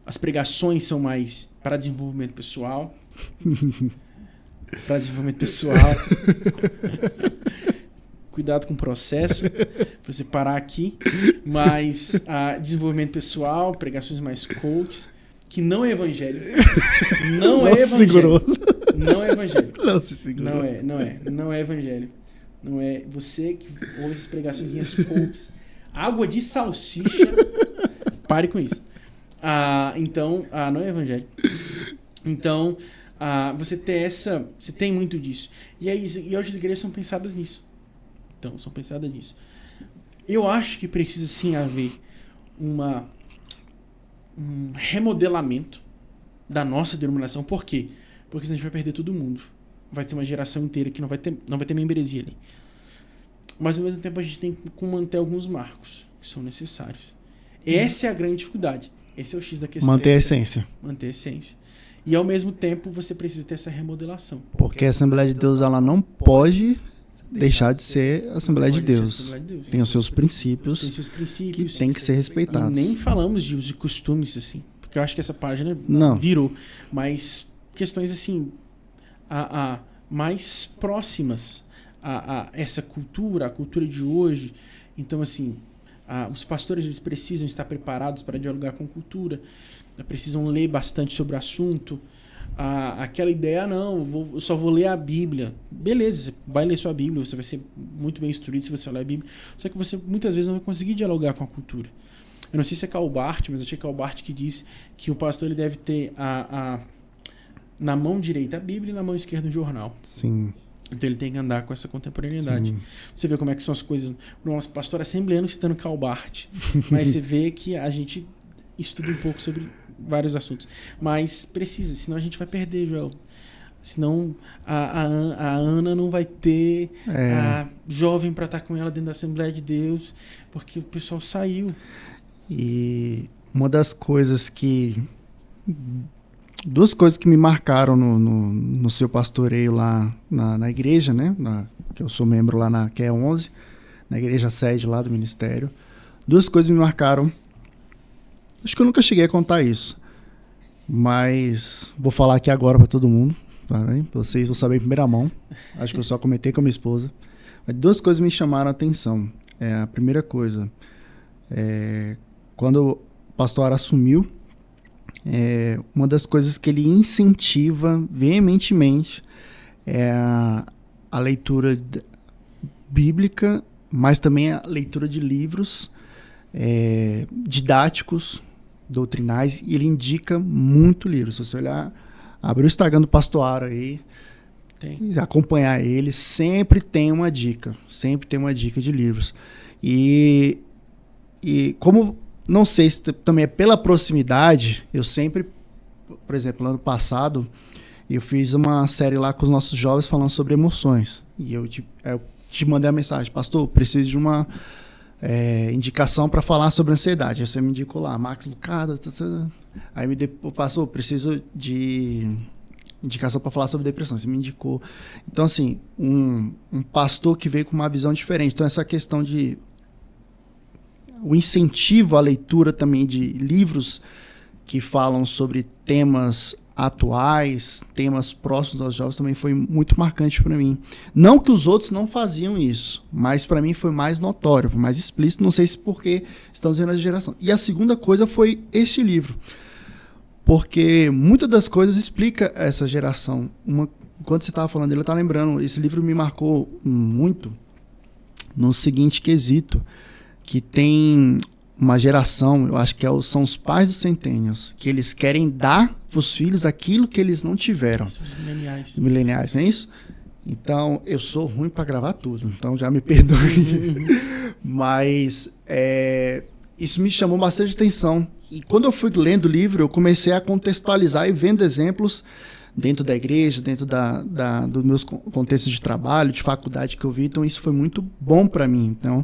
as pregações são mais para desenvolvimento pessoal. Para desenvolvimento pessoal. Cuidado com o processo. Para você parar aqui. Mas desenvolvimento pessoal, pregações mais coaches. Que não é evangelho. Não é evangelho. Segurou. Não é evangelho. Não se segurou. Não é evangelho. Não é você que ouve as pregações coaches. Água de salsicha. Pare com isso. Então, não é evangelho. Então, você tem muito disso. E hoje as igrejas são pensadas nisso. Então, são pensadas nisso. Eu acho que precisa sim haver um remodelamento da nossa denominação. Por quê? Porque senão a gente vai perder todo mundo. Vai ter uma geração inteira que não vai ter membresia ali. Mas ao mesmo tempo a gente tem que manter alguns marcos que são necessários. Essa é a grande dificuldade. Esse é o X da questão. Manter a essência. Manter a essência. E ao mesmo tempo você precisa ter essa remodelação. Porque a Assembleia de Deus ela não pode deixar de ser a Assembleia de Deus. Tem os seus princípios, que tem que ser respeitados. E nem falamos de usos e costumes, assim. Porque eu acho que essa página virou. Mas questões assim, mais próximas a essa cultura, a cultura de hoje. Então, assim, os pastores eles precisam estar preparados para dialogar com cultura, precisam ler bastante sobre o assunto. Aquela ideia, eu só vou ler a Bíblia. Beleza, você vai ler sua Bíblia, você vai ser muito bem instruído se você ler a Bíblia. Só que você muitas vezes não vai conseguir dialogar com a cultura. Eu não sei se é Karl Barth, mas eu tinha Karl Barth que diz que o pastor ele deve ter na mão direita a Bíblia e na mão esquerda o jornal. Sim. Então ele tem que andar com essa contemporaneidade. Sim. Você vê como é que são as coisas. O nosso pastor assembleano citando Karl Barth. Mas você vê que a gente estuda um pouco sobre vários assuntos. Mas precisa, senão a gente vai perder, Joel, Senão a Ana não vai ter a jovem para estar com ela dentro da Assembleia de Deus, porque o pessoal saiu. E uma das coisas duas coisas que me marcaram no seu pastoreio lá na igreja, né? Que eu sou membro lá na QE 11, na igreja sede lá do ministério. Duas coisas me marcaram. Acho que eu nunca cheguei a contar isso, mas vou falar aqui agora para todo mundo. Tá bem? Vocês vão saber em primeira mão. Acho que eu só comentei com a minha esposa. Mas duas coisas me chamaram a atenção. A primeira coisa, quando o pastor Ara assumiu, uma das coisas que ele incentiva veementemente é a leitura bíblica, mas também a leitura de livros didáticos, doutrinais, e ele indica muito livro. Se você olhar, abre o Instagram do pastor Ara aí, acompanhar ele, sempre tem uma dica de livros. E como, não sei se também é pela proximidade, eu sempre, por exemplo, no ano passado, eu fiz uma série lá com os nossos jovens falando sobre emoções. E eu te mandei a mensagem: pastor, preciso de uma indicação para falar sobre ansiedade. Aí você me indicou lá, Max Lucado. Aí me passou, preciso de indicação para falar sobre depressão. Você me indicou. Então, assim, um pastor que veio com uma visão diferente. Então, essa questão o incentivo à leitura também de livros que falam sobre temas atuais, temas próximos aos jovens, também foi muito marcante para mim. Não que os outros não faziam isso, mas para mim foi mais notório, foi mais explícito. Não sei se porque estamos vendo essa geração. E a segunda coisa foi esse livro, porque muitas das coisas explica essa geração. Quando você estava falando dele, eu estava lembrando, esse livro me marcou muito no seguinte quesito, que tem uma geração, eu acho que são os pais dos centennials, que eles querem dar para os filhos aquilo que eles não tiveram. São os mileniais. Mileniais, não é isso? Então, eu sou ruim para gravar tudo, então já me perdoe. Mas isso me chamou bastante atenção. E quando eu fui lendo o livro, eu comecei a contextualizar e vendo exemplos dentro da igreja, dentro dos meus contextos de trabalho, de faculdade que eu vi. Então, isso foi muito bom para mim. Então,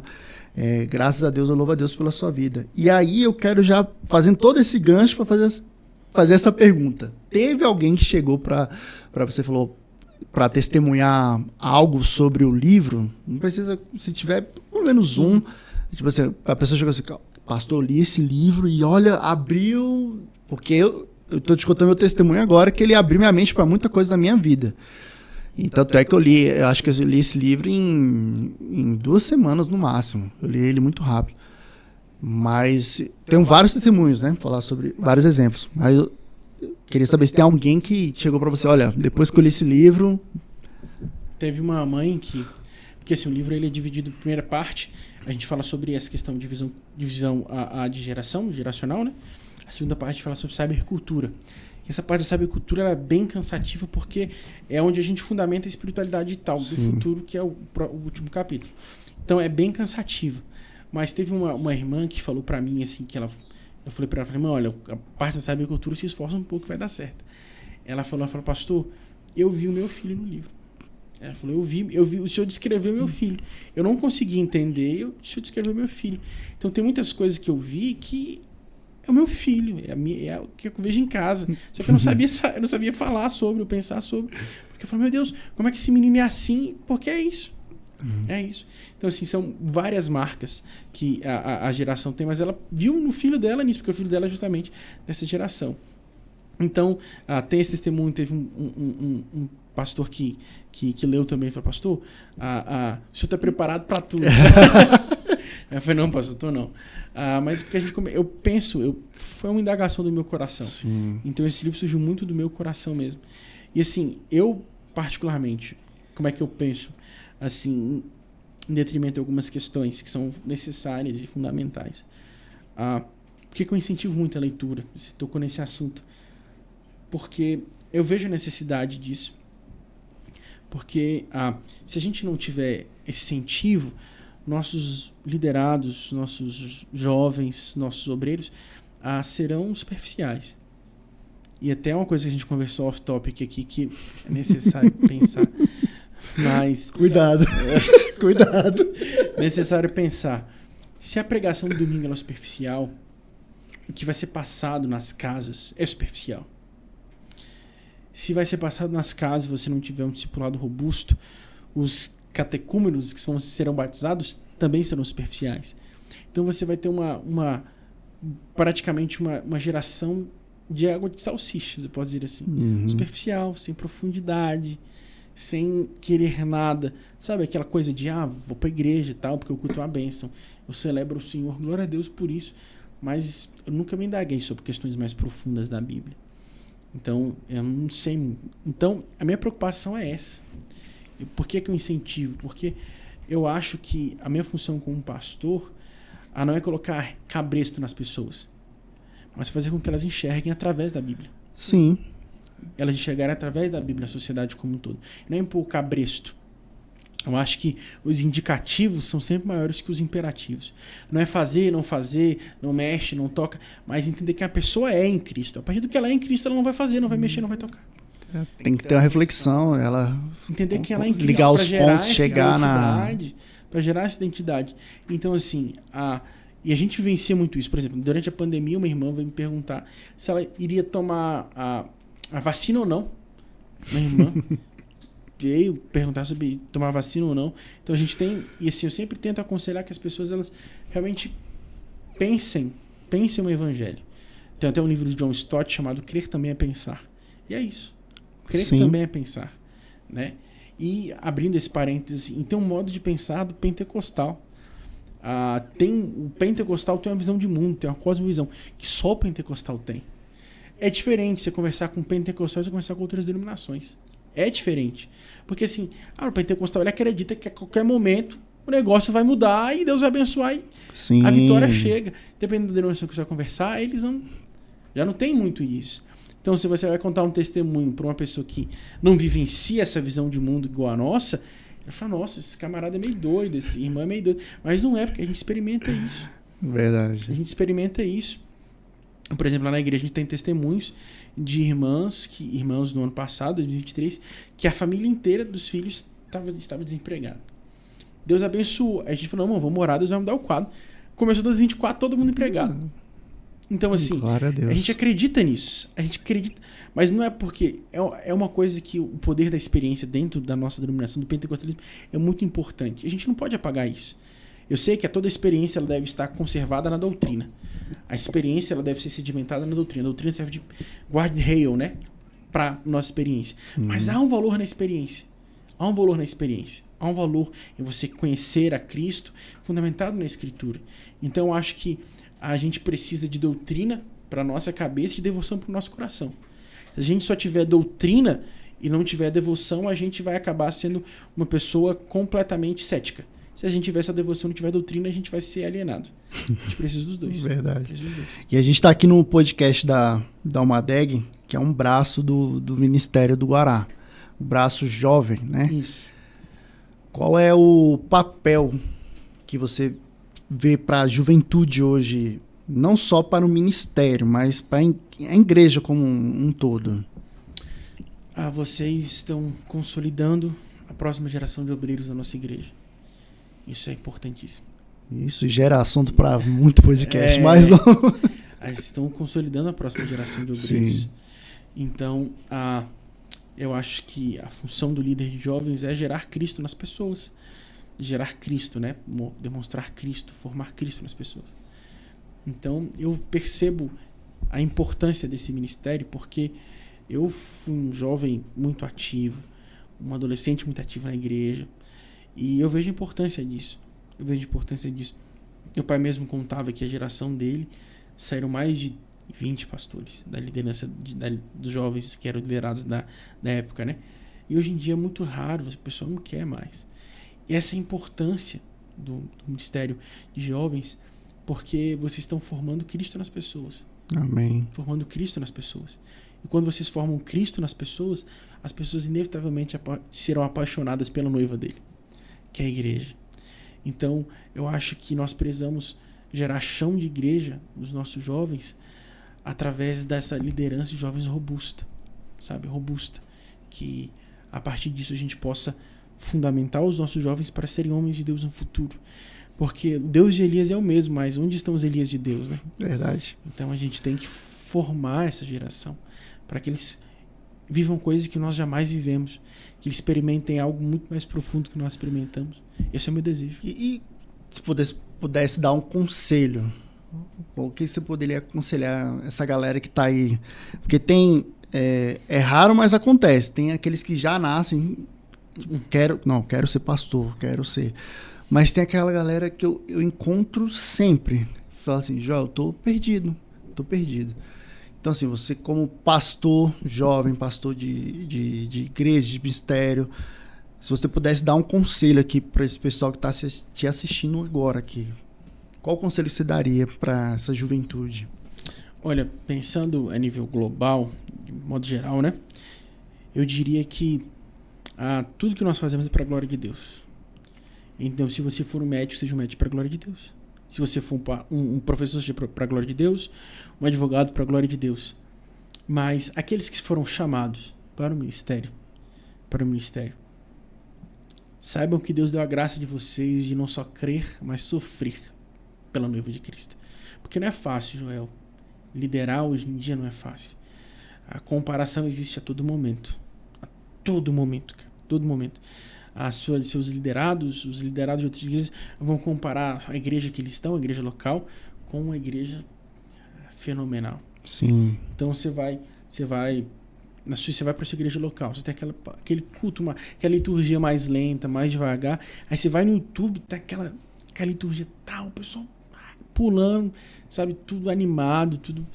graças a Deus, eu louvo a Deus pela sua vida. E aí eu quero já, fazendo todo esse gancho, para fazer essa pergunta. Teve alguém que chegou para você, falou, para testemunhar algo sobre o livro? Não precisa, se tiver pelo menos um. Tipo assim, a pessoa chegou assim: pastor, eu li esse livro e olha, abriu... Porque eu estou te contando meu testemunho agora, que ele abriu minha mente para muita coisa da minha vida. Então, tanto é que eu acho que eu li esse livro em 2 semanas no máximo. Eu li ele muito rápido. Mas tem vários testemunhos, né? Falar sobre vários exemplos. Mas eu queria saber se tem alguém que chegou para você: olha, depois que eu li esse livro... Teve uma mãe que... Porque assim, o livro ele é dividido em primeira parte. A gente fala sobre essa questão de divisão de geracional, né? A segunda parte fala sobre cybercultura. Essa parte da cybercultura ela é bem cansativa, porque é onde a gente fundamenta a espiritualidade e tal do futuro, que é o último capítulo. Então é bem cansativo. Mas teve uma irmã que falou pra mim assim, eu falei pra ela, irmã, olha, a parte da cybercultura se esforça um pouco que vai dar certo. Ela falou, pastor, eu vi o meu filho no livro. Ela falou, eu vi, o senhor descreveu meu filho. Eu não consegui entender, o senhor descreveu meu filho. Então tem muitas coisas que eu vi que é o meu filho, é o que eu vejo em casa. Só que eu não sabia falar sobre, ou pensar sobre. Porque eu falei, meu Deus, como é que esse menino é assim? Porque é isso. É isso. Então, assim, são várias marcas que a geração tem, mas ela viu no filho dela nisso, porque o filho dela é justamente dessa geração. Então, tem esse testemunho, teve um pastor que leu também, falou, pastor, o senhor está preparado para tudo. Eu falei, não, pastor, estou não. Mas porque foi uma indagação do meu coração. Sim. Então esse livro surgiu muito do meu coração mesmo. E assim, eu particularmente, como é que eu penso? Assim, em detrimento de algumas questões que são necessárias e fundamentais. Por que eu incentivo muito a leitura? Você tocou nesse assunto. Porque eu vejo a necessidade disso. Porque se a gente não tiver esse incentivo, nossos liderados, nossos jovens, nossos obreiros serão superficiais. E até uma coisa que a gente conversou off-topic aqui, que é necessário pensar. Mas... Cuidado. Cuidado. Necessário pensar. Se a pregação do domingo ela é superficial, o que vai ser passado nas casas é superficial. Se vai ser passado nas casas e você não tiver um discipulado robusto, os catecúmenos que serão batizados também serão superficiais. Então você vai ter praticamente uma geração de água de salsicha, você pode dizer assim. Superficial, sem profundidade, sem querer nada. Sabe aquela coisa de, vou pra igreja e tal, porque o culto é uma bênção. Eu celebro o Senhor, glória a Deus por isso. Mas eu nunca me indaguei sobre questões mais profundas da Bíblia. Então, eu não sei. Então, a minha preocupação é essa. Por que eu incentivo? Porque eu acho que a minha função como pastor não é colocar cabresto nas pessoas, mas fazer com que elas enxerguem através da Bíblia. Sim. Elas enxergarem através da Bíblia a sociedade como um todo. Não é impor cabresto. Eu acho que os indicativos são sempre maiores que os imperativos. Não é fazer, não mexe, não toca, mas entender que a pessoa é em Cristo. A partir do que ela é em Cristo, ela não vai fazer, não vai mexer, não vai tocar. Tem que ter uma reflexão, ela entender que ela é em Cristo, ligar os pontos, chegar para gerar essa identidade. Então, assim, e a gente vivencia muito isso. Por exemplo, durante a pandemia, uma irmã veio me perguntar se ela iria tomar a vacina ou não. Uma irmã veio perguntar sobre tomar vacina ou não. Então a gente tem, e assim, eu sempre tento aconselhar que as pessoas elas realmente pensem no evangelho. Tem até um livro de John Stott chamado Crer Também é Pensar. E é isso. Crer também é pensar, né? E abrindo esse parênteses, tem um modo de pensar do pentecostal. O pentecostal tem uma visão de mundo, tem uma cosmovisão que só o pentecostal tem. É diferente você conversar com pentecostais e conversar com outras denominações. É diferente. Porque assim, o pentecostal ele acredita que a qualquer momento o negócio vai mudar e Deus vai abençoar e a vitória chega. Dependendo da denominação que você vai conversar, eles já não tem muito isso. Então, se você vai contar um testemunho para uma pessoa que não vivencia essa visão de mundo igual a nossa, ela fala, nossa, esse camarada é meio doido, esse irmão é meio doido. Mas não é, porque a gente experimenta isso. Verdade. A gente experimenta isso. Por exemplo, lá na igreja a gente tem testemunhos de irmãos no ano passado, 2023, que a família inteira dos filhos estava desempregada. Deus abençoou. Aí a gente falou, não, vamos orar, Deus vai mudar o quadro. Começou 2024, todo mundo empregado. Então, assim, a gente acredita nisso. A gente acredita. Mas não é porque... É uma coisa que o poder da experiência dentro da nossa denominação do pentecostalismo é muito importante. A gente não pode apagar isso. Eu sei que toda experiência ela deve estar conservada na doutrina. A experiência ela deve ser sedimentada na doutrina. A doutrina serve de guardrail, né? Para nossa experiência. Mas há um valor na experiência. Há um valor na experiência. Há um valor em você conhecer a Cristo fundamentado na Escritura. Então, eu acho que a gente precisa de doutrina para a nossa cabeça e de devoção para o nosso coração. Se a gente só tiver doutrina e não tiver devoção, a gente vai acabar sendo uma pessoa completamente cética. Se a gente tiver essa devoção e não tiver doutrina, a gente vai ser alienado. A gente precisa dos dois. Verdade. E a gente está aqui no podcast da Almadeg, que é um braço do Ministério do Guará. O braço jovem, né? Isso. Qual é o papel que você vê para a juventude hoje, não só para o ministério, mas para a igreja como um todo? Vocês estão consolidando a próxima geração de obreiros da nossa igreja. Isso é importantíssimo. Isso gera assunto para muito podcast, mas estão consolidando a próxima geração de obreiros. Sim. Então, eu acho que a função do líder de jovens é gerar Cristo nas pessoas. Gerar Cristo, né? Demonstrar Cristo, formar Cristo nas pessoas. Então, eu percebo a importância desse ministério porque eu fui um jovem muito ativo, um adolescente muito ativo na igreja, e eu vejo a importância disso. Meu pai mesmo contava que a geração dele saíram mais de 20 pastores da liderança dos jovens que eram liderados da época, né? E hoje em dia é muito raro, a pessoa não quer mais. E essa é a importância do Ministério de Jovens, porque vocês estão formando Cristo nas pessoas. Amém. Formando Cristo nas pessoas. E quando vocês formam Cristo nas pessoas, as pessoas inevitavelmente serão apaixonadas pela noiva dele, que é a igreja. Então, eu acho que nós precisamos gerar chão de igreja nos nossos jovens, através dessa liderança de jovens robusta, sabe? Robusta. Que a partir disso a gente possa fundamentar os nossos jovens para serem homens de Deus no futuro. Porque o Deus de Elias é o mesmo, mas onde estão os Elias de Deus, né? Verdade. Então a gente tem que formar essa geração para que eles vivam coisas que nós jamais vivemos, que eles experimentem algo muito mais profundo que nós experimentamos. Esse é o meu desejo. E se pudesse dar um conselho, o que você poderia aconselhar essa galera que está aí? Porque é raro, mas acontece. Tem aqueles que já nascem, quero ser pastor, quero ser. Mas tem aquela galera que eu encontro sempre. Fala assim, Joel, eu tô perdido. Então, assim, você como pastor jovem, pastor de igreja, de mistério, se você pudesse dar um conselho aqui para esse pessoal que está te assistindo agora aqui, qual conselho você daria para essa juventude? Olha, pensando a nível global, de modo geral, né? Eu diria que tudo que nós fazemos é para a glória de Deus. Então, se você for um médico, seja um médico para a glória de Deus. Se você for um professor, seja para a glória de Deus. Um advogado, para a glória de Deus. Mas aqueles que foram chamados para o ministério, saibam que Deus deu a graça de vocês de não só crer, mas sofrer pela noiva de Cristo. Porque não é fácil, Joel. Liderar hoje em dia não é fácil. A comparação existe a todo momento. A todo momento, cara. Todo momento. Seus liderados, os liderados de outras igrejas vão comparar a igreja que eles estão, a igreja local, com uma igreja fenomenal. Sim. Então você vai para sua igreja local, você tem aquele culto, aquela liturgia mais lenta, mais devagar. Aí você vai no YouTube, tá aquela liturgia tal, o pessoal pulando, sabe, tudo animado, tudo.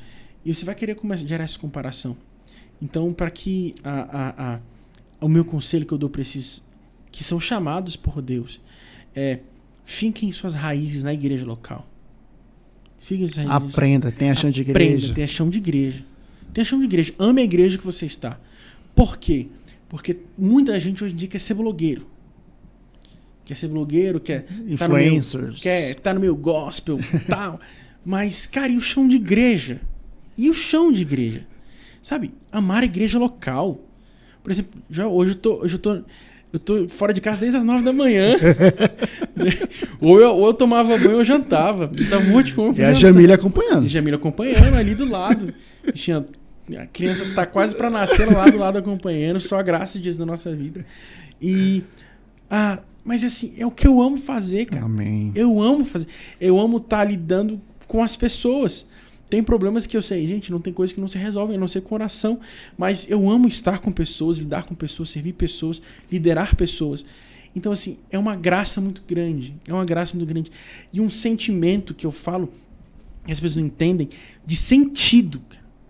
E você vai querer começar a gerar essa comparação. Então, para que o meu conselho que eu dou para esses que são chamados por Deus finquem suas raízes na igreja local. Aprenda, tenha chão de igreja. Tenha chão de igreja. Ame a igreja que você está. Por quê? Porque muita gente hoje em dia quer ser blogueiro. Quer influencers. Quer estar no meu gospel e tal. Mas, cara, e o chão de igreja? Sabe? Amar a igreja local. Por exemplo, hoje eu tô fora de casa desde as 9 da manhã. ou eu tomava banho ou eu jantava. Tava muito de fome. E a Jamília acompanhando. Ali do lado. A criança tá quase para nascer lá do lado acompanhando. Só a graça de Deus na nossa vida. Mas assim, é o que eu amo fazer, cara. Amém. Eu amo fazer. Eu amo estar lidando com as pessoas. Tem problemas que eu sei, gente, não tem coisa que não se resolve, a não ser com oração. Mas eu amo estar com pessoas, lidar com pessoas, servir pessoas, liderar pessoas. Então, assim, é uma graça muito grande. E um sentimento que eu falo, que as pessoas não entendem, de sentido.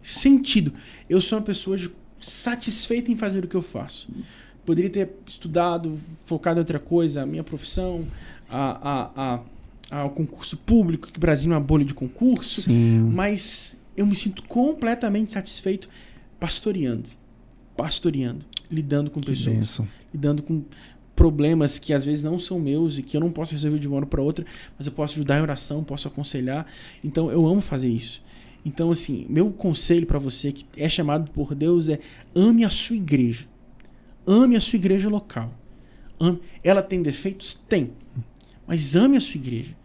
Sentido. Eu sou uma pessoa satisfeita em fazer o que eu faço. Poderia ter estudado, focado em outra coisa, a minha profissão, ao concurso público, que o Brasil é uma bolha de concurso. Sim. Mas eu me sinto completamente satisfeito pastoreando, lidando com pessoas, bênção. Lidando com problemas que às vezes não são meus e que eu não posso resolver de uma hora para outra, mas eu posso ajudar em oração, posso aconselhar. Então eu amo fazer isso. Então, assim, meu conselho para você que é chamado por Deus é: ame a sua igreja. Ame a sua igreja local. Ela tem defeitos? Tem. Mas ame a sua igreja.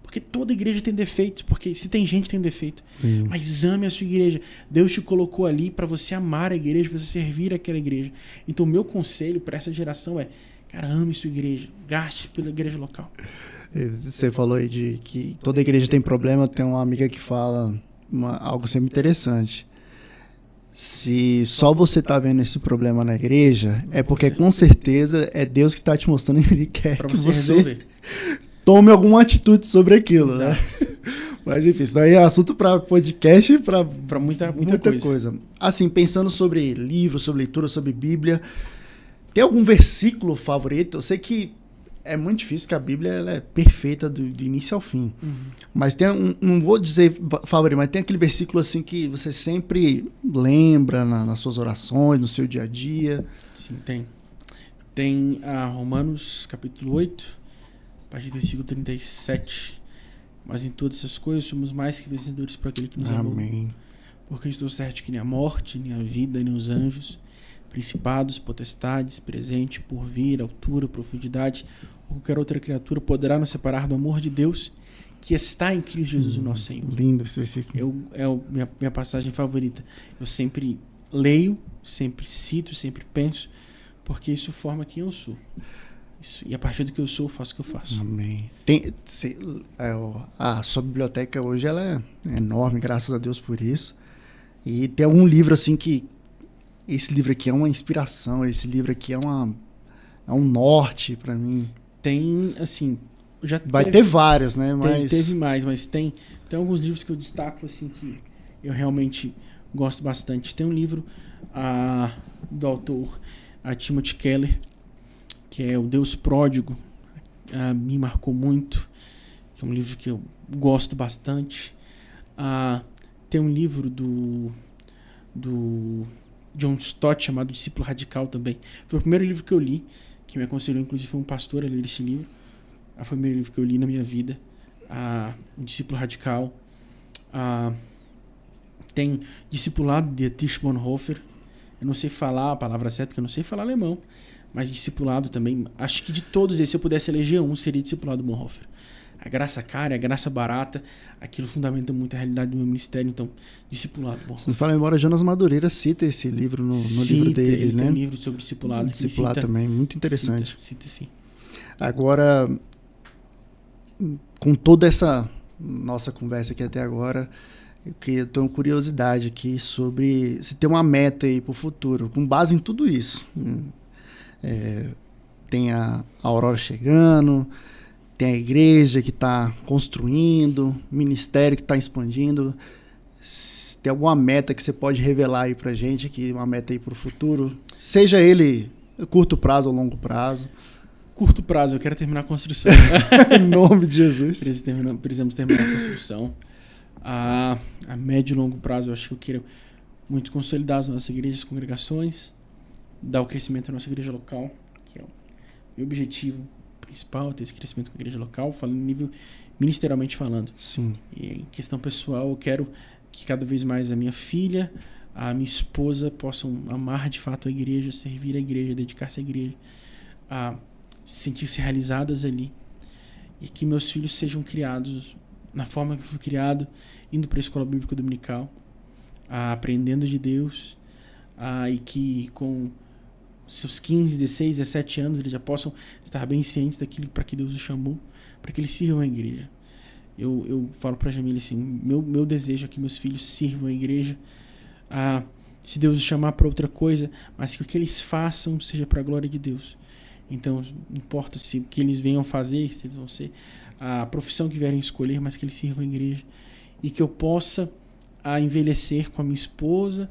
Porque toda igreja tem defeitos. Porque se tem gente, tem defeito. Sim. Mas ame a sua igreja. Deus te colocou ali para você amar a igreja, para você servir aquela igreja. Então, meu conselho para essa geração é: cara, ame sua igreja. Gaste pela igreja local. Você falou aí de que toda igreja tem problema. Tem uma amiga que fala algo sempre interessante. Se só você tá vendo esse problema na igreja, é porque com certeza é Deus que tá te mostrando e Ele quer pra que você resolver. Tome alguma atitude sobre aquilo, né? Mas enfim, isso daí é assunto para podcast e para muita coisa. Assim, pensando sobre livros, sobre leitura, sobre Bíblia, tem algum versículo favorito? Eu sei que é muito difícil, que a Bíblia ela é perfeita do início ao fim. Uhum. Mas tem não vou dizer favorito, mas tem aquele versículo assim que você sempre lembra nas suas orações, no seu dia a dia. Sim, tem. Tem Romanos capítulo 8, a partir do versículo 37. Mas em todas essas coisas somos mais que vencedores por aquele que nos amou. Amém. porque estou certo que nem a morte, nem a vida, nem os anjos, principados, potestades, presente, porvir, altura, profundidade, ou qualquer outra criatura poderá nos separar do amor de Deus que está em Cristo Jesus, o nosso Senhor. Lindo esse versículo. Minha passagem favorita. Eu sempre leio, sempre cito, sempre penso, porque isso forma quem eu sou. E a partir do que eu sou, eu faço o que eu faço. Amém. A sua biblioteca hoje ela é enorme, graças a Deus por isso. E tem algum livro assim que... Esse livro aqui é uma inspiração, esse livro aqui é um norte para mim. Tem, assim... Vai ter vários, né? Teve mais, mas tem alguns livros que eu destaco, assim, que eu realmente gosto bastante. Tem um livro do autor Timothy Keller, que é O Deus Pródigo. Me marcou muito, que é um livro que eu gosto bastante. Tem um livro do John Stott chamado Discípulo Radical também. Foi o primeiro livro que eu li, que me aconselhou, inclusive foi um pastor a ler esse livro. Foi o primeiro livro que eu li na minha vida. Um Discípulo Radical. Tem Discipulado de Dietrich Bonhoeffer. Eu não sei falar a palavra certa, porque eu não sei falar alemão. Mas Discipulado também. Acho que de todos esses, se eu pudesse eleger um, seria Discipulado de Bonhoeffer. A graça cara, a graça barata, aquilo fundamenta muito a realidade do meu ministério. Então, Discipulado de Bonhoeffer. Se não fala memória, Jonas Madureira cita esse livro no livro dele, ele né? Tem um livro sobre discipulado. Discipulado também, muito interessante. Cita sim. Agora, com toda essa nossa conversa aqui até agora, eu tenho curiosidade aqui sobre se tem uma meta aí para o futuro, com base em tudo isso. Tem a Aurora chegando, tem a igreja que está construindo, ministério que está expandindo. Se tem alguma meta que você pode revelar aí para a gente, aqui, uma meta aí para o futuro, seja ele curto prazo ou longo prazo. Curto prazo, eu quero terminar a construção. Em nome de Jesus. Precisamos terminar a construção. A médio e longo prazo, eu acho que eu quero muito consolidar as nossas igrejas e congregações, dar o crescimento à nossa igreja local, que é o meu objetivo principal, ter esse crescimento com a igreja local, falando em nível ministerialmente falando. Sim. E em questão pessoal, eu quero que cada vez mais a minha filha, a minha esposa possam amar de fato a igreja, servir a igreja, dedicar-se à igreja, sentir-se realizadas ali, e que meus filhos sejam criados na forma que eu fui criado, indo para a escola bíblica dominical, aprendendo de Deus, e que com seus 15, 16, 17 anos eles já possam estar bem cientes daquilo para que Deus os chamou, para que eles sirvam a igreja. Eu falo para a Jamila assim, meu desejo é que meus filhos sirvam a igreja, se Deus os chamar para outra coisa, mas que o que eles façam seja para a glória de Deus. Então, não importa se o que eles venham fazer, se eles vão ser a profissão que vierem escolher, mas que eles sirvam a igreja. E que eu possa envelhecer com a minha esposa,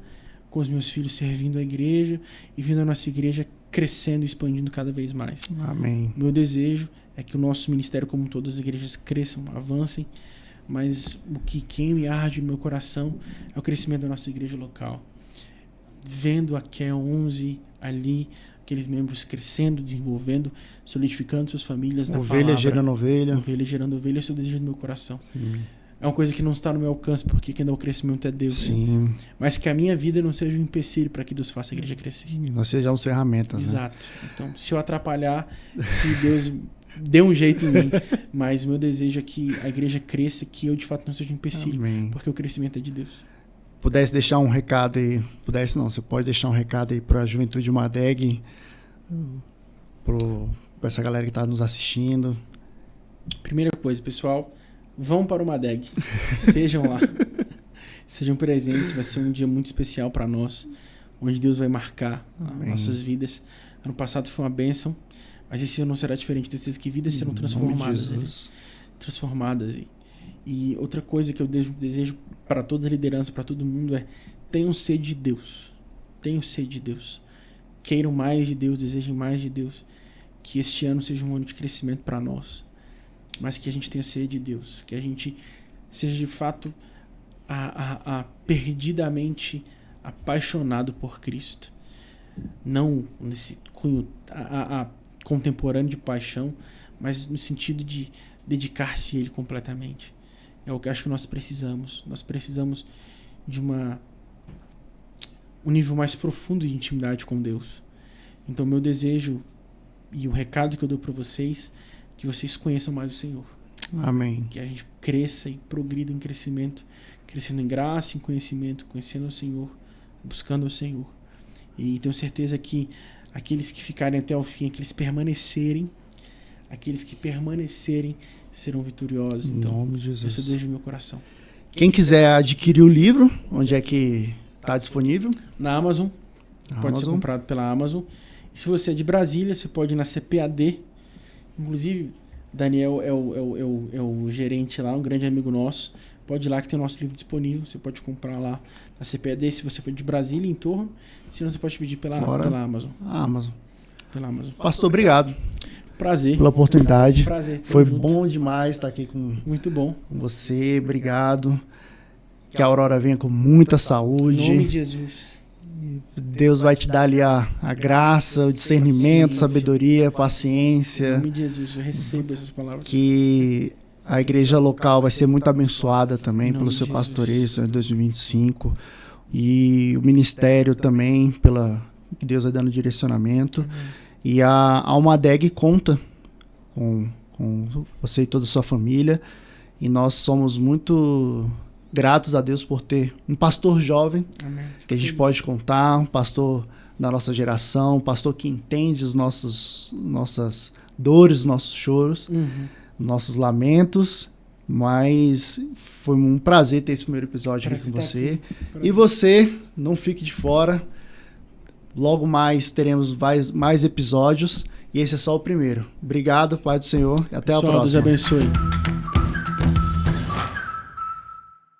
com os meus filhos servindo a igreja e vendo a nossa igreja crescendo e expandindo cada vez mais. Amém. Meu desejo é que o nosso ministério, como todas as igrejas, cresçam, avancem, mas o que queima e arde no meu coração é o crescimento da nossa igreja local. Vendo a QE 11 ali, aqueles membros crescendo, desenvolvendo, solidificando suas famílias na palavra. Ovelha gerando ovelha. Ovelha gerando ovelha, esse é o desejo do meu coração. Sim. É uma coisa que não está no meu alcance, porque quem dá o crescimento é Deus. Sim. Né? Mas que a minha vida não seja um empecilho para que Deus faça a igreja crescer. Nós sejamos ferramentas. Exato. Né? Então, se eu atrapalhar, que Deus dê um jeito em mim. Mas o meu desejo é que a igreja cresça, que eu de fato não seja um empecilho. Amém. Porque o crescimento é de Deus. Pudesse deixar um recado aí, você pode deixar um recado aí para a Juventude Madeg, para essa galera que está nos assistindo. Primeira coisa, pessoal, vão para o Madeg, estejam lá, estejam presentes, vai ser um dia muito especial para nós, onde Deus vai marcar nossas vidas. Ano passado foi uma bênção, mas esse ano não será diferente, desde que vidas serão transformadas. Transformadas. E outra coisa que eu desejo para toda a liderança, para todo mundo é: tenham sede de Deus. Tenham sede de Deus. Queiram mais de Deus, desejem mais de Deus. Que este ano seja um ano de crescimento para nós. Mas que a gente tenha sede de Deus. Que a gente seja de fato perdidamente apaixonado por Cristo. Não nesse cunho contemporâneo de paixão, mas no sentido de dedicar-se a Ele completamente. É o que eu acho que nós precisamos. Nós precisamos um nível mais profundo de intimidade com Deus. Então, meu desejo e o recado que eu dou para vocês é que vocês conheçam mais o Senhor. Amém. Que a gente cresça e progrida em crescimento, crescendo em graça, em conhecimento, conhecendo o Senhor, buscando o Senhor. E tenho certeza que aqueles que ficarem até o fim, aqueles que permanecerem serão vitoriosos. Então, em nome de Jesus. esse é o desejo do meu coração. Quem quiser adquirir o livro, onde é que está disponível? Na Amazon. Pode ser comprado pela Amazon. E se você é de Brasília, você pode ir na CPAD. Inclusive, Daniel é o gerente lá, um grande amigo nosso. Pode ir lá que tem o nosso livro disponível. Você pode comprar lá na CPAD se você for de Brasília, em torno. Senão você pode pedir pela Amazon. Pela Amazon. Pastor, obrigado. Prazer. Pela oportunidade. Prazer. Foi bom demais estar aqui Muito bom. com você. Obrigado. Que a Aurora venha com muita saúde. Em nome de Jesus. Deus vai te dar ali a graça, o discernimento, sabedoria, paciência. Em nome de Jesus, eu recebo essas palavras. Que a igreja local vai ser muito abençoada também pelo seu pastoreio em 2025. E o ministério também, que Deus vai dando direcionamento. Amém. E a Almadeg conta com você e toda a sua família. E nós somos muito gratos a Deus por ter um pastor jovem. Amém. Que a gente pode contar, um pastor da nossa geração, um pastor que entende as nossas dores, os nossos choros, nossos lamentos. Mas foi um prazer ter esse primeiro episódio aqui com você. E você, não fique de fora. Logo mais teremos mais episódios. E esse é só o primeiro. Obrigado, Pai do Senhor. E até a próxima. Deus abençoe.